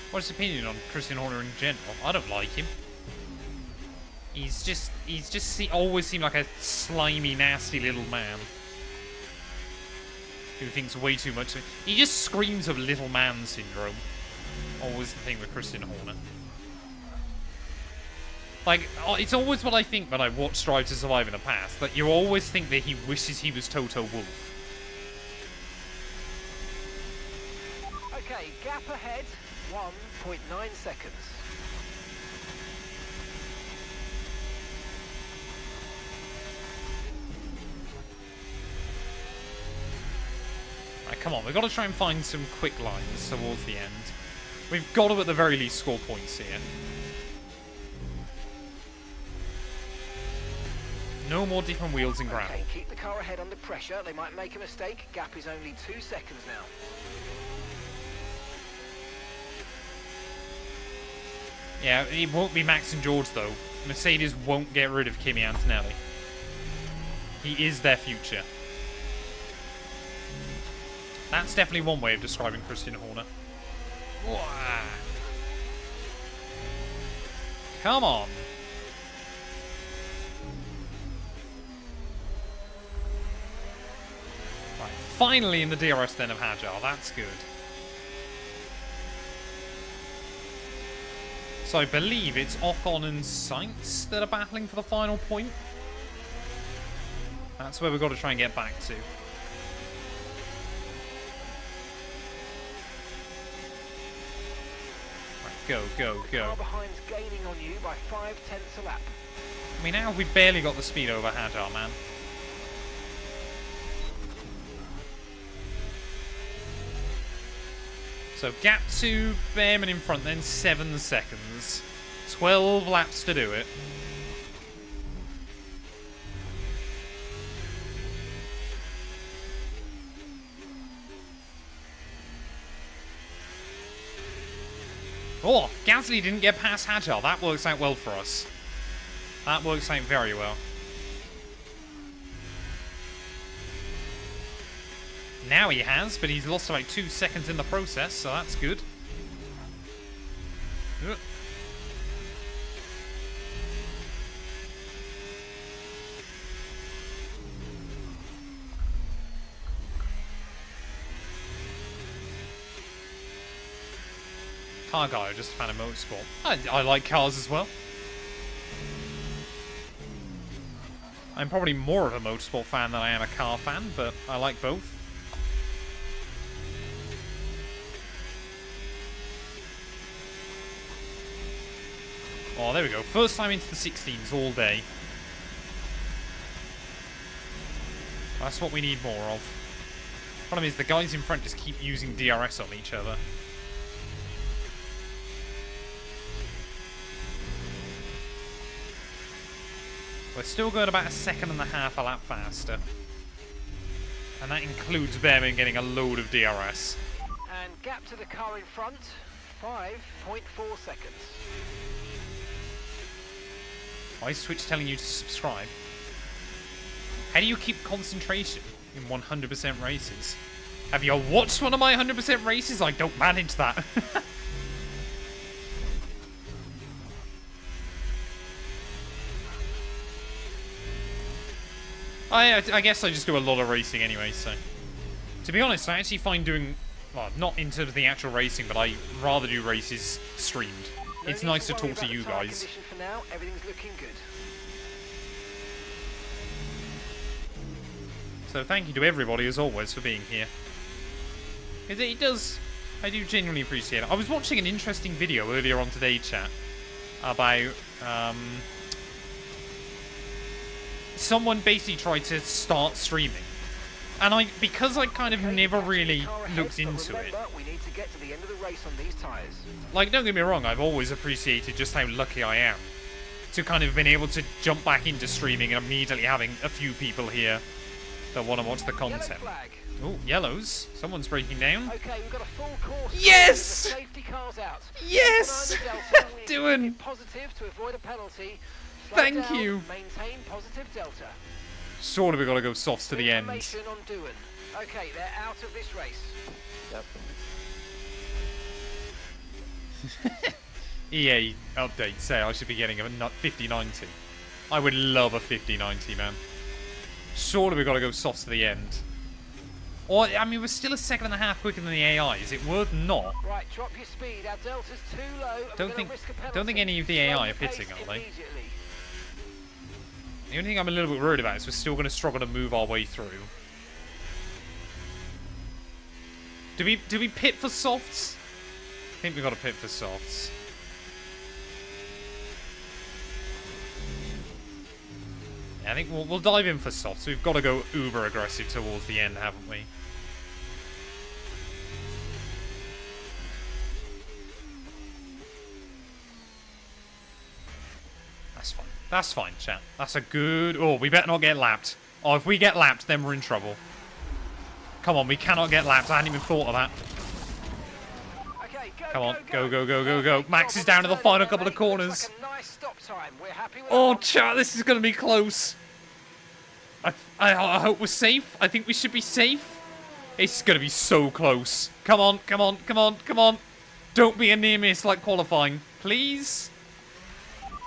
What's his opinion on Christian Horner in general? I don't like him. He's just always seemed like a slimy, nasty little man who thinks way too much. He just screams of little man syndrome. Always the thing with Christian Horner. Like, it's always what I think when I watch Drive to Survive in the past, that you always think that he wishes he was Toto Wolff. Okay, gap ahead, 1.9 seconds. Right, come on, we've got to try and find some quick lines towards the end. We've got to, at the very least, score points here. No more different wheels and gravel. Okay, keep the car ahead under pressure. They might make a mistake. Gap is only 2 seconds now. Yeah, it won't be Max and George, though. Mercedes won't get rid of Kimi Antonelli. He is their future. That's definitely one way of describing Christian Horner. Wah. Come on. Right, finally in the DRS then of Hajar. That's good. So I believe it's Ocon and Sainz that are battling for the final point. That's where we've got to try and get back to. Go, go, go. Car behind's gaining on you by 0.5 a lap. I mean, now we've barely got the speed over Hajar, man. So gap to Behrman in front, then 7 seconds. 12 laps to do it. Oh, Gasly didn't get past Hajar. That works out well for us. That works out very well. Now he has, but he's lost about 2 seconds in the process, so that's good. Car guy, or just a fan of motorsport. I like cars as well. I'm probably more of a motorsport fan than I am a car fan, but I like both. Oh, there we go. First time into the 16s all day. That's what we need more of. Problem is, the guys in front just keep using DRS on each other. We're still going about 1.5 seconds a lap faster. And that includes Behrman getting a load of DRS. And gap to the car in front, 5.4 seconds. Why is Twitch telling you to subscribe? How do you keep concentration in 100% races? Have you watched one of my 100% races? I don't manage that. I guess I just do a lot of racing anyway, so... To be honest, I actually find doing... Well, not in terms of the actual racing, but I rather do races streamed. It's need nice to worry talk to about the you tyre guys. condition For now, everything's looking good. So thank you to everybody, as always, for being here. It does... I do genuinely appreciate it. I was watching an interesting video earlier on today, chat, about... someone basically tried to start streaming. And because I kind of never really looked into it. We need to get to the end of the race on these tyres. Like, don't get me wrong, I've always appreciated just how lucky I am to kind of been able to jump back into streaming and immediately having a few people here that want to watch the content. Yellow flag. Oh, yellows. Someone's breaking down. Okay, we've got a full course. Yes! Safety cars out. Yes! Doing. Positive to avoid a penalty. Thank you. Maintain positive delta. Surely we got to go softs to the end. Information on Doohan. Okay, they're out of this race. Yep. EA update say I should be getting a 50-90. I would love a 50-90, man. Surely we got to go softs to the end. Or, I mean, we're still a second and a half quicker than the AI. Is it worth not? Right, drop your speed. Our delta's too low. Don't think any of the AI are pitting, are they? The only thing I'm a little bit worried about is we're still going to struggle to move our way through. Do we pit for softs? I think we've got to pit for softs. Yeah, I think we'll dive in for softs. We've got to go uber aggressive towards the end, haven't we? That's fine. That's fine, chat. That's a good... Oh, we better not get lapped. Oh, if we get lapped, then we're in trouble. Come on, we cannot get lapped. I hadn't even thought of that. Okay, Come on, go. Max is down to the final couple of corners. Oh, chat, this is going to be close. I hope we're safe. I think we should be safe. It's going to be so close. Come on. Don't be a near miss like qualifying. Please.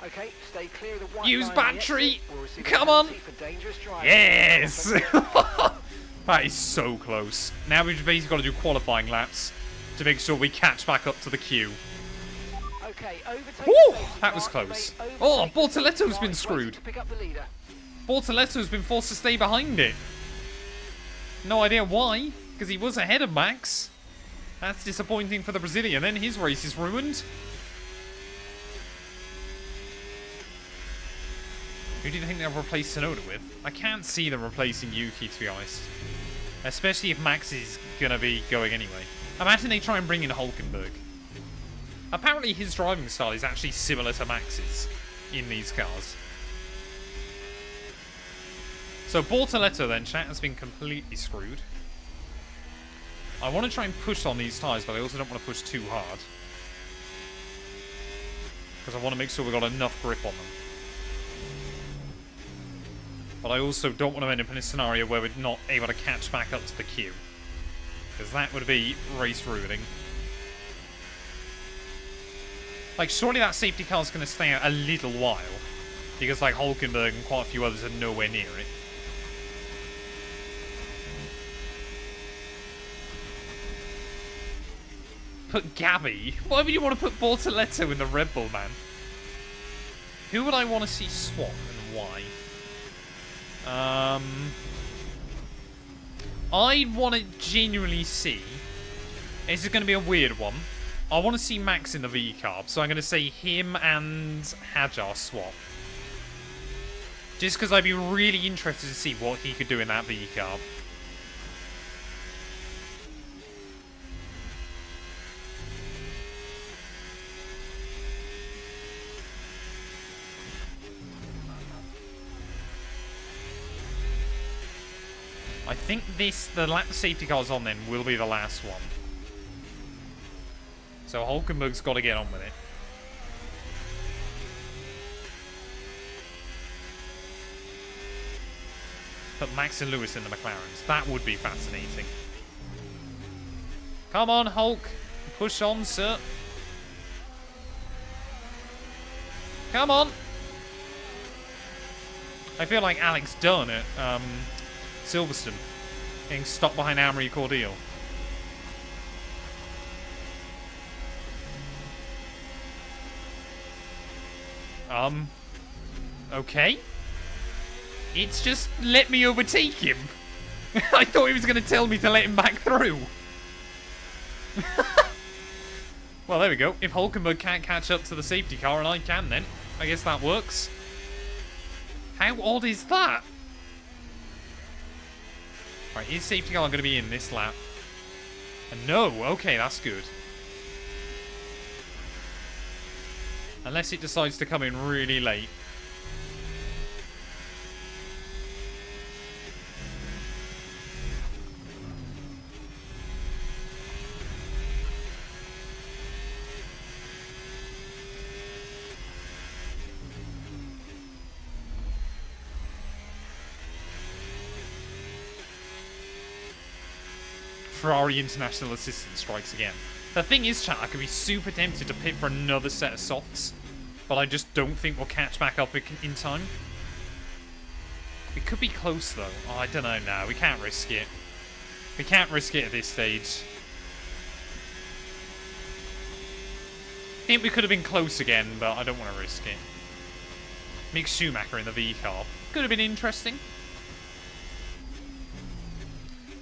Okay, stay clear of the white Use line battery. We'll Come on. for dangerous driving. Yes. That is so close. Now we've basically got to do qualifying laps to make sure we catch back up to the queue. Okay, overtake. Woo! That was close. Oh, Bortoletto's been screwed. Pick up the leader. Bortoletto's been forced to stay behind it. No idea why, because he was ahead of Max. That's disappointing for the Brazilian. Then his race is ruined. Who do you think they'll replace Tsunoda with? I can't see them replacing Yuki, to be honest. Especially if Max is going to be going anyway. Imagine they try and bring in Hulkenberg. Apparently his driving style is actually similar to Max's in these cars. So Bortoletto then, chat, has been completely screwed. I want to try and push on these tyres, but I also don't want to push too hard. Because I want to make sure we've got enough grip on them. But I also don't want to end up in a scenario where we're not able to catch back up to the queue. Because that would be race ruining. Like, surely that safety car's going to stay out a little while. Because, like, Hulkenberg and quite a few others are nowhere near it. Put Gabby? Why would you want to put Bortoletto in the Red Bull, man? Who would I want to see swap and why? I'd want to genuinely see... This is going to be a weird one. I want to see Max in the V-Carb, so I'm going to say him and Hajar swap. Just because I'd be really interested to see what he could do in that V-Carb. I think the lap safety car's on then will be the last one. So Hulkenberg's got to get on with it. Put Max and Lewis in the McLarens. That would be fascinating. Come on, Hulk. Push on, sir. Come on. I feel like Alex Dunn at Silverstone getting stuck behind Amory Cordial. Okay. It's just let me overtake him. I thought he was going to tell me to let him back through. Well, there we go. If Hulkenberg can't catch up to the safety car and I can, then I guess that works. How odd is that? Right, is safety car going to be in this lap? No. Okay, that's good. Unless it decides to come in really late. Ferrari International Assistance strikes again. The thing is, chat, I could be super tempted to pit for another set of softs, but I just don't think we'll catch back up in time. We could be close, though. Oh, I don't know now. We can't risk it. We can't risk it at this stage. I think we could have been close again, but I don't want to risk it. Mick Schumacher in the V car. Could have been interesting.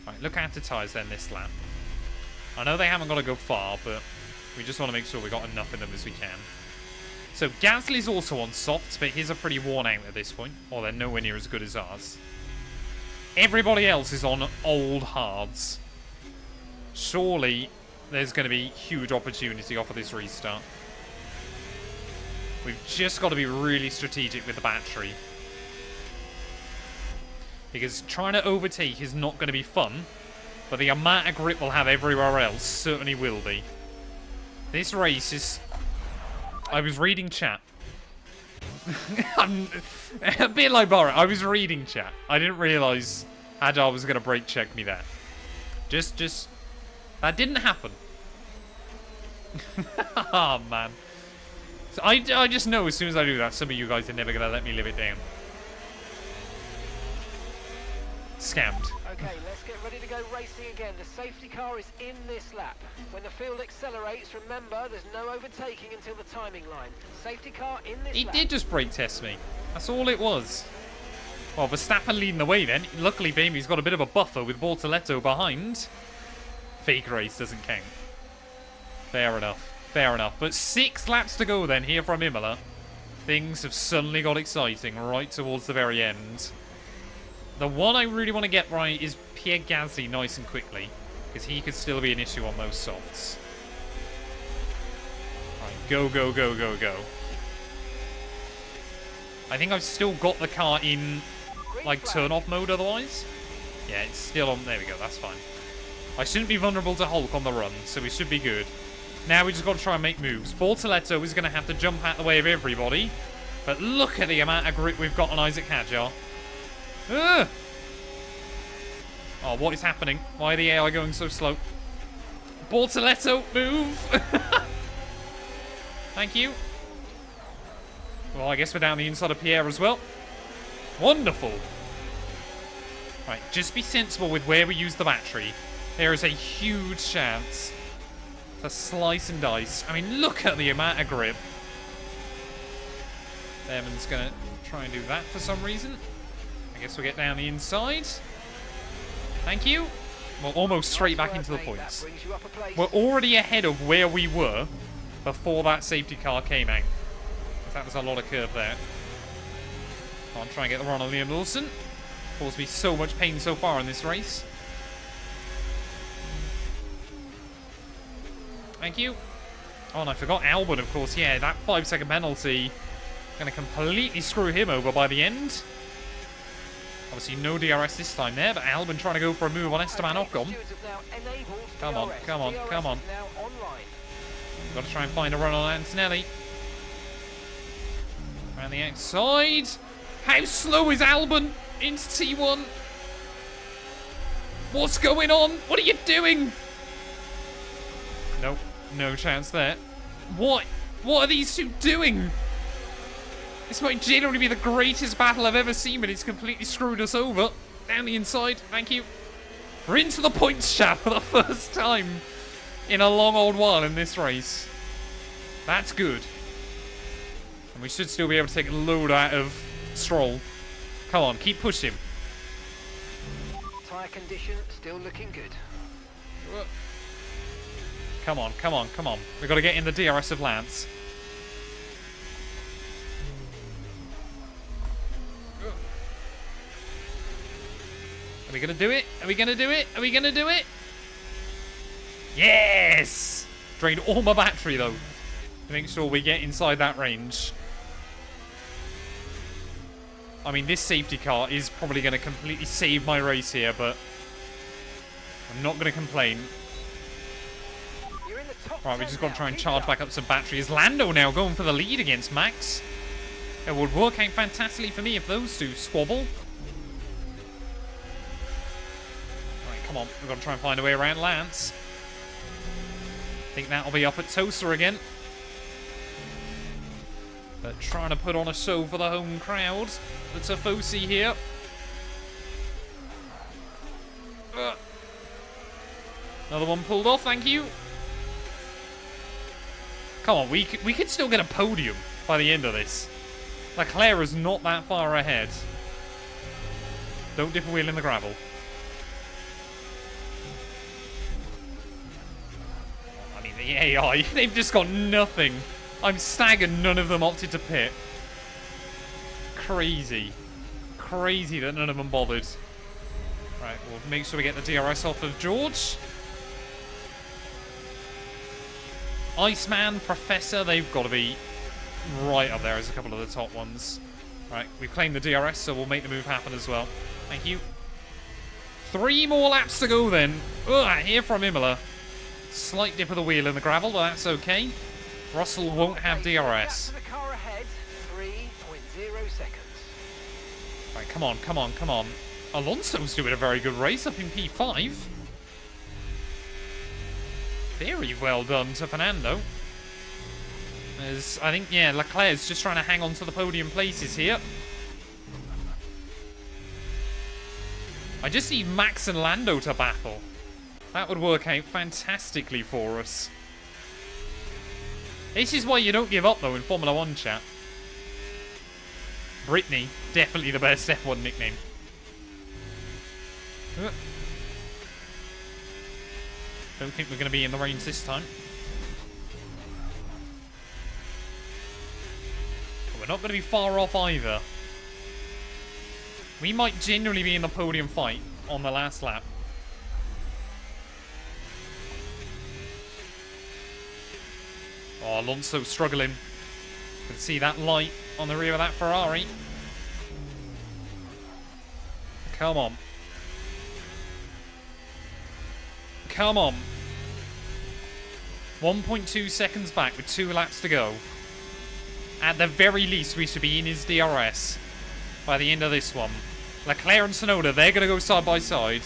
Right, look after tyres then this lap. I know they haven't got to go far, but we just want to make sure we got enough in them as we can. So Gasly's also on softs, but his are pretty worn out at this point. Or they're nowhere near as good as ours. Everybody else is on old hards. Surely there's going to be huge opportunity off of this restart. We've just got to be really strategic with the battery. Because trying to overtake is not going to be fun, but the amount of grip we'll have everywhere else certainly will be. This race is... I was reading chat. I'm a bit like Barrett. I was reading chat. I didn't realise Agile was going to brake check me there. Just... That didn't happen. Oh, man. So I just know as soon as I do that, some of you guys are never going to let me live it down. Scammed. Okay, let's get ready to go racing again. The safety car is in this lap. When the field accelerates, remember, there's no overtaking until the timing line. Safety car in this lap. He did just brake test me. That's all it was. Well, Verstappen leading the way then. Luckily for him, he's got a bit of a buffer with Bortoletto behind. Fake race doesn't count. Fair enough. Fair enough. But 6 laps to go then here from Imola. Things have suddenly got exciting right towards the very end. The one I really want to get right is Pierre Gasly nice and quickly, because he could still be an issue on those softs. Right, go, go, go, go, go. I think I've still got the car in, like, turn-off mode otherwise. Yeah, it's still on. There we go, that's fine. I shouldn't be vulnerable to Hulk on the run, so we should be good. Now we just got to try and make moves. Bortoletto is going to have to jump out the way of everybody, but look at the amount of grip we've got on Isaac Hadjar. Oh, what is happening? Why are the AI going so slow? Bortoletto, move! Thank you. Well, I guess we're down the inside of Pierre as well. Wonderful. Right, just be sensible with where we use the battery. There is a huge chance to slice and dice. I mean, look at the amount of grip. Behrman's going to try and do that for some reason. I guess we'll get down the inside. Thank you. We're almost straight back into the points. We're already ahead of where we were before that safety car came out. That was a lot of curve there. I'll try and get the run on Liam Lawson. Caused me so much pain so far in this race. Thank you. Oh, and I forgot Albon, of course. Yeah, that 5-second penalty going to completely screw him over by the end. Obviously, no DRS this time there, but Albon trying to go for a move on Esteban Ocon. Come on, come on, come on. We've got to try and find a run on Antonelli. Around the outside. How slow is Albon into T1? What's going on? What are you doing? Nope, no chance there. What are these two doing? This might genuinely be the greatest battle I've ever seen, but it's completely screwed us over. Down the inside, thank you. We're into the points shaft for the first time in a long old while in this race. That's good. And we should still be able to take a load out of Stroll. Come on, keep pushing. Tyre condition still looking good. Come on, come on, come on. We've got to get in the DRS of Lance. Are we going to do it? Are we going to do it? Are we going to do it? Yes! Drained all my battery, though, to make sure we get inside that range. I mean, this safety car is probably going to completely save my race here, but I'm not going to complain. You're in the top Right, we 10 just got to now. try and Keep charge it back up some batteries. Lando now going for the lead against Max. It would work out fantastically for me if those two squabble. Right, come on. We've got to try and find a way around Lance. I think that'll be up at Toaster again. But trying to put on a show for the home crowd. The Tifosi here. Another one pulled off, thank you. Come on, we could still get a podium by the end of this. Leclerc is not that far ahead. Don't dip a wheel in the gravel. I mean, the AI, they've just got nothing. I'm staggered none of them opted to pit. Crazy. Crazy that none of them bothered. Right, we'll make sure we get the DRS off of George. Iceman, Professor, they've got to be right up there as a couple of the top ones. Right, we've claimed the DRS, so we'll make the move happen as well. Thank you. 3 more laps to go then. Here from Imola. Slight dip of the wheel in the gravel, but that's okay. Russell won't have DRS. To the car ahead, 3.0 seconds. Right, come on, come on, come on. Alonso's doing a very good race up in P5. Very well done to Fernando. As I think, yeah, Leclerc's just trying to hang on to the podium places here. I just need Max and Lando to battle. That would work out fantastically for us. This is why you don't give up, though, in Formula 1 chat. Brittany, definitely the best F1 nickname. Don't think we're going to be in the range this time. But we're not going to be far off either. We might genuinely be in the podium fight on the last lap. Oh, Alonso struggling. You can see that light on the rear of that Ferrari. Come on. Come on. 1.2 seconds back with 2 laps to go. At the very least, we should be in his DRS by the end of this one. Leclerc and Tsunoda, they're going to go side by side.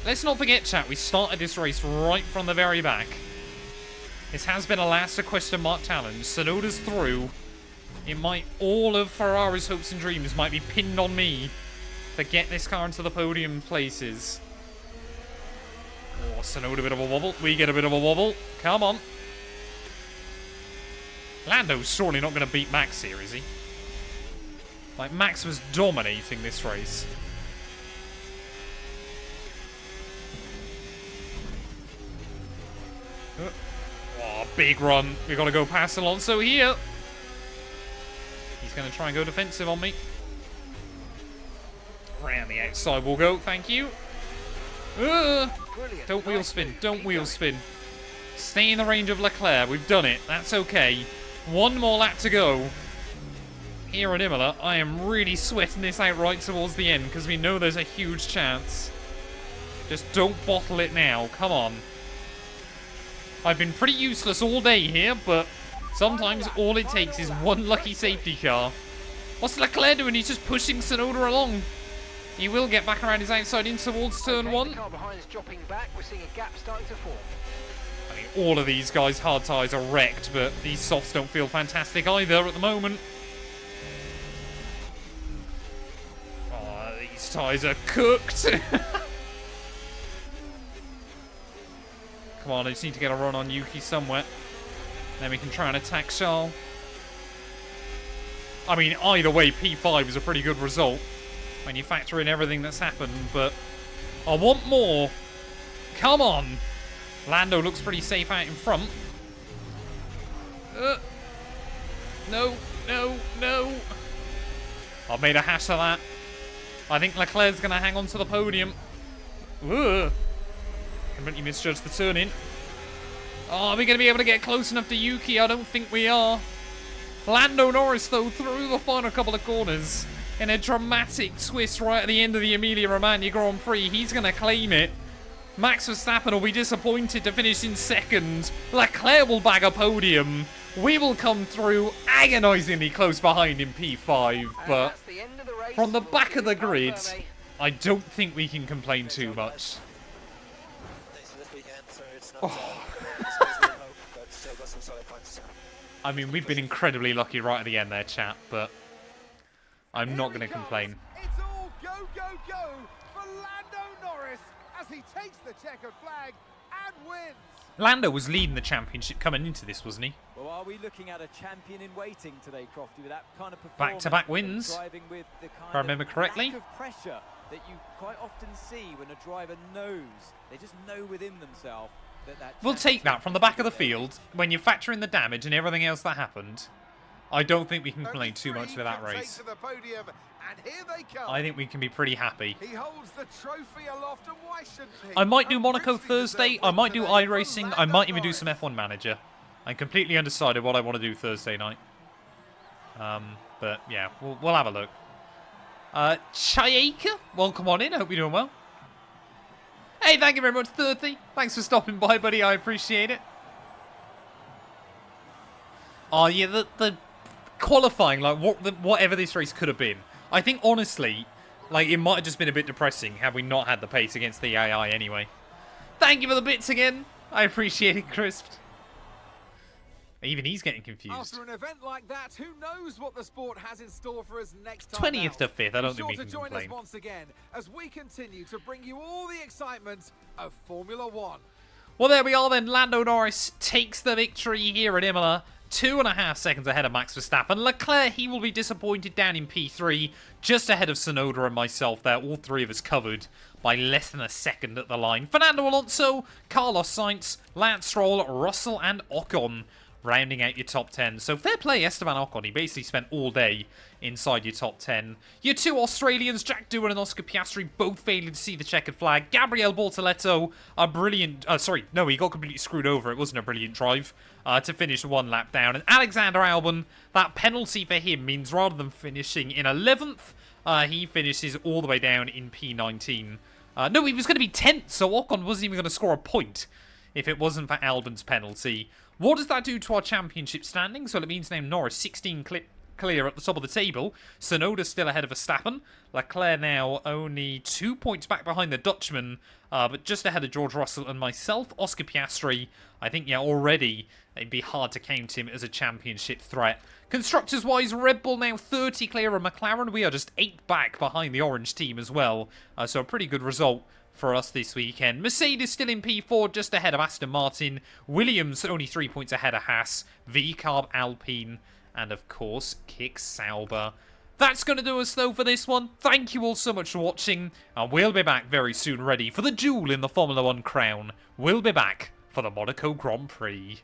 Let's not forget, chat, we started this race right from the very back. This has been a last question mark challenge. Tsunoda's through. It might, all of Ferrari's hopes and dreams might be pinned on me to get this car into the podium places. Oh, Tsunoda, a bit of a wobble. We get a bit of a wobble. Come on. Lando's surely not going to beat Max here, is he? Like, Max was dominating this race. Oh, big run. We've got to go past Alonso here. He's going to try and go defensive on me. Round the outside we'll go, thank you. Don't wheel spin, don't wheel spin. Stay in the range of Leclerc, we've done it, that's okay. 1 more lap to go. Here at Imola, I am really sweating this out right towards the end because we know there's a huge chance. Just don't bottle it now, come on. I've been pretty useless all day here, but sometimes all it takes is one lucky safety car. What's Leclerc doing? He's just pushing Tsunoda along. He will get back around his outside in towards turn 1. The car behind is dropping back. We're seeing a gap starting to form. I mean, all of these guys' hard tyres are wrecked, but these softs don't feel fantastic either at the moment. Oh, these tyres are cooked. Come on, I just need to get a run on Yuki somewhere. Then we can try and attack Charles. I mean, either way, P5 is a pretty good result when you factor in everything that's happened, but I want more. Come on. Lando looks pretty safe out in front. No, no, no. I've made a hash of that. I think Leclerc's going to hang on to the podium. Completely misjudged the turn in. Oh, are we going to be able to get close enough to Yuki? I don't think we are. Lando Norris, though, through the final couple of corners in a dramatic twist right at the end of the Emilia-Romagna Grand Prix. He's going to claim it. Max Verstappen will be disappointed to finish in second. Leclerc will bag a podium. We will come through agonisingly close behind in P5, but from the back of the grid, I don't think we can complain too much. I mean, we've been incredibly lucky right at the end there, chat, but I'm not going to complain. It's all go, go, go for Lando Norris as he takes the checkered flag and wins. Lando was leading the championship coming into this, wasn't he? Well, are we looking at a champion in waiting today, Crofty, with that kind of performance? Back-to-back wins, driving with the kind if I remember correctly. Lack of pressure that you quite often see when a driver knows, they just know within themselves that we'll take that from the back of the field. When you factor in the damage and everything else that happened, I don't think we can complain too much with that race. I think we can be pretty happy. He holds the trophy aloft, and why shouldn't he? I might do Monaco Thursday. I might do iRacing. I might even do some F1 Manager. I'm completely undecided what I want to do Thursday night. But yeah, we'll have a look. Chayeka, welcome on in. I hope you're doing well. Hey, thank you very much, 30. Thanks for stopping by, buddy. I appreciate it. Oh, yeah, the qualifying, like, whatever this race could have been. I think, honestly, like, it might have just been a bit depressing had we not had the pace against the AI anyway. Thank you for the bits again. I appreciate it, Crisped. Even he's getting confused. After an event like that, who knows what the sport has in store for us next time 20th to 5th, I don't think we can join complain. us once again as we continue to bring you all the excitement of Formula One. Well, there we are then. Lando Norris takes the victory here at Imola. 2.5 seconds ahead of Max Verstappen. Leclerc, he will be disappointed down in P3, just ahead of Tsunoda and myself there. All three of us covered by less than a second at the line. Fernando Alonso, Carlos Sainz, Lance Stroll, Russell and Ocon rounding out your top 10. So fair play, Esteban Ocon. He basically spent all day inside your top 10. Your two Australians, Jack Doohan and Oscar Piastri, both failing to see the checkered flag. Gabriel Bortoleto, a brilliant... sorry, no, he got completely screwed over. It wasn't a brilliant drive to finish one lap down. And Alexander Albon, that penalty for him means rather than finishing in 11th, he finishes all the way down in P19. No, he was going to be 10th, so Ocon wasn't even going to score a point if it wasn't for Albon's penalty. What does that do to our championship standings? Well, it means now Norris 16 clear at the top of the table. Tsunoda still ahead of Verstappen. Leclerc now only 2 points back behind the Dutchman, but just ahead of George Russell and myself. Oscar Piastri, I think, yeah, already it'd be hard to count him as a championship threat. Constructors-wise, Red Bull now 30 clear of McLaren. We are just 8 back behind the orange team as well, so a pretty good result for us this weekend. Mercedes still in P4, just ahead of Aston Martin. Williams only 3 points ahead of Haas. V-Carb, Alpine, and of course, Kick Sauber. That's going to do us, though, for this one. Thank you all so much for watching, and we'll be back very soon ready for the duel in the Formula 1 crown. We'll be back for the Monaco Grand Prix.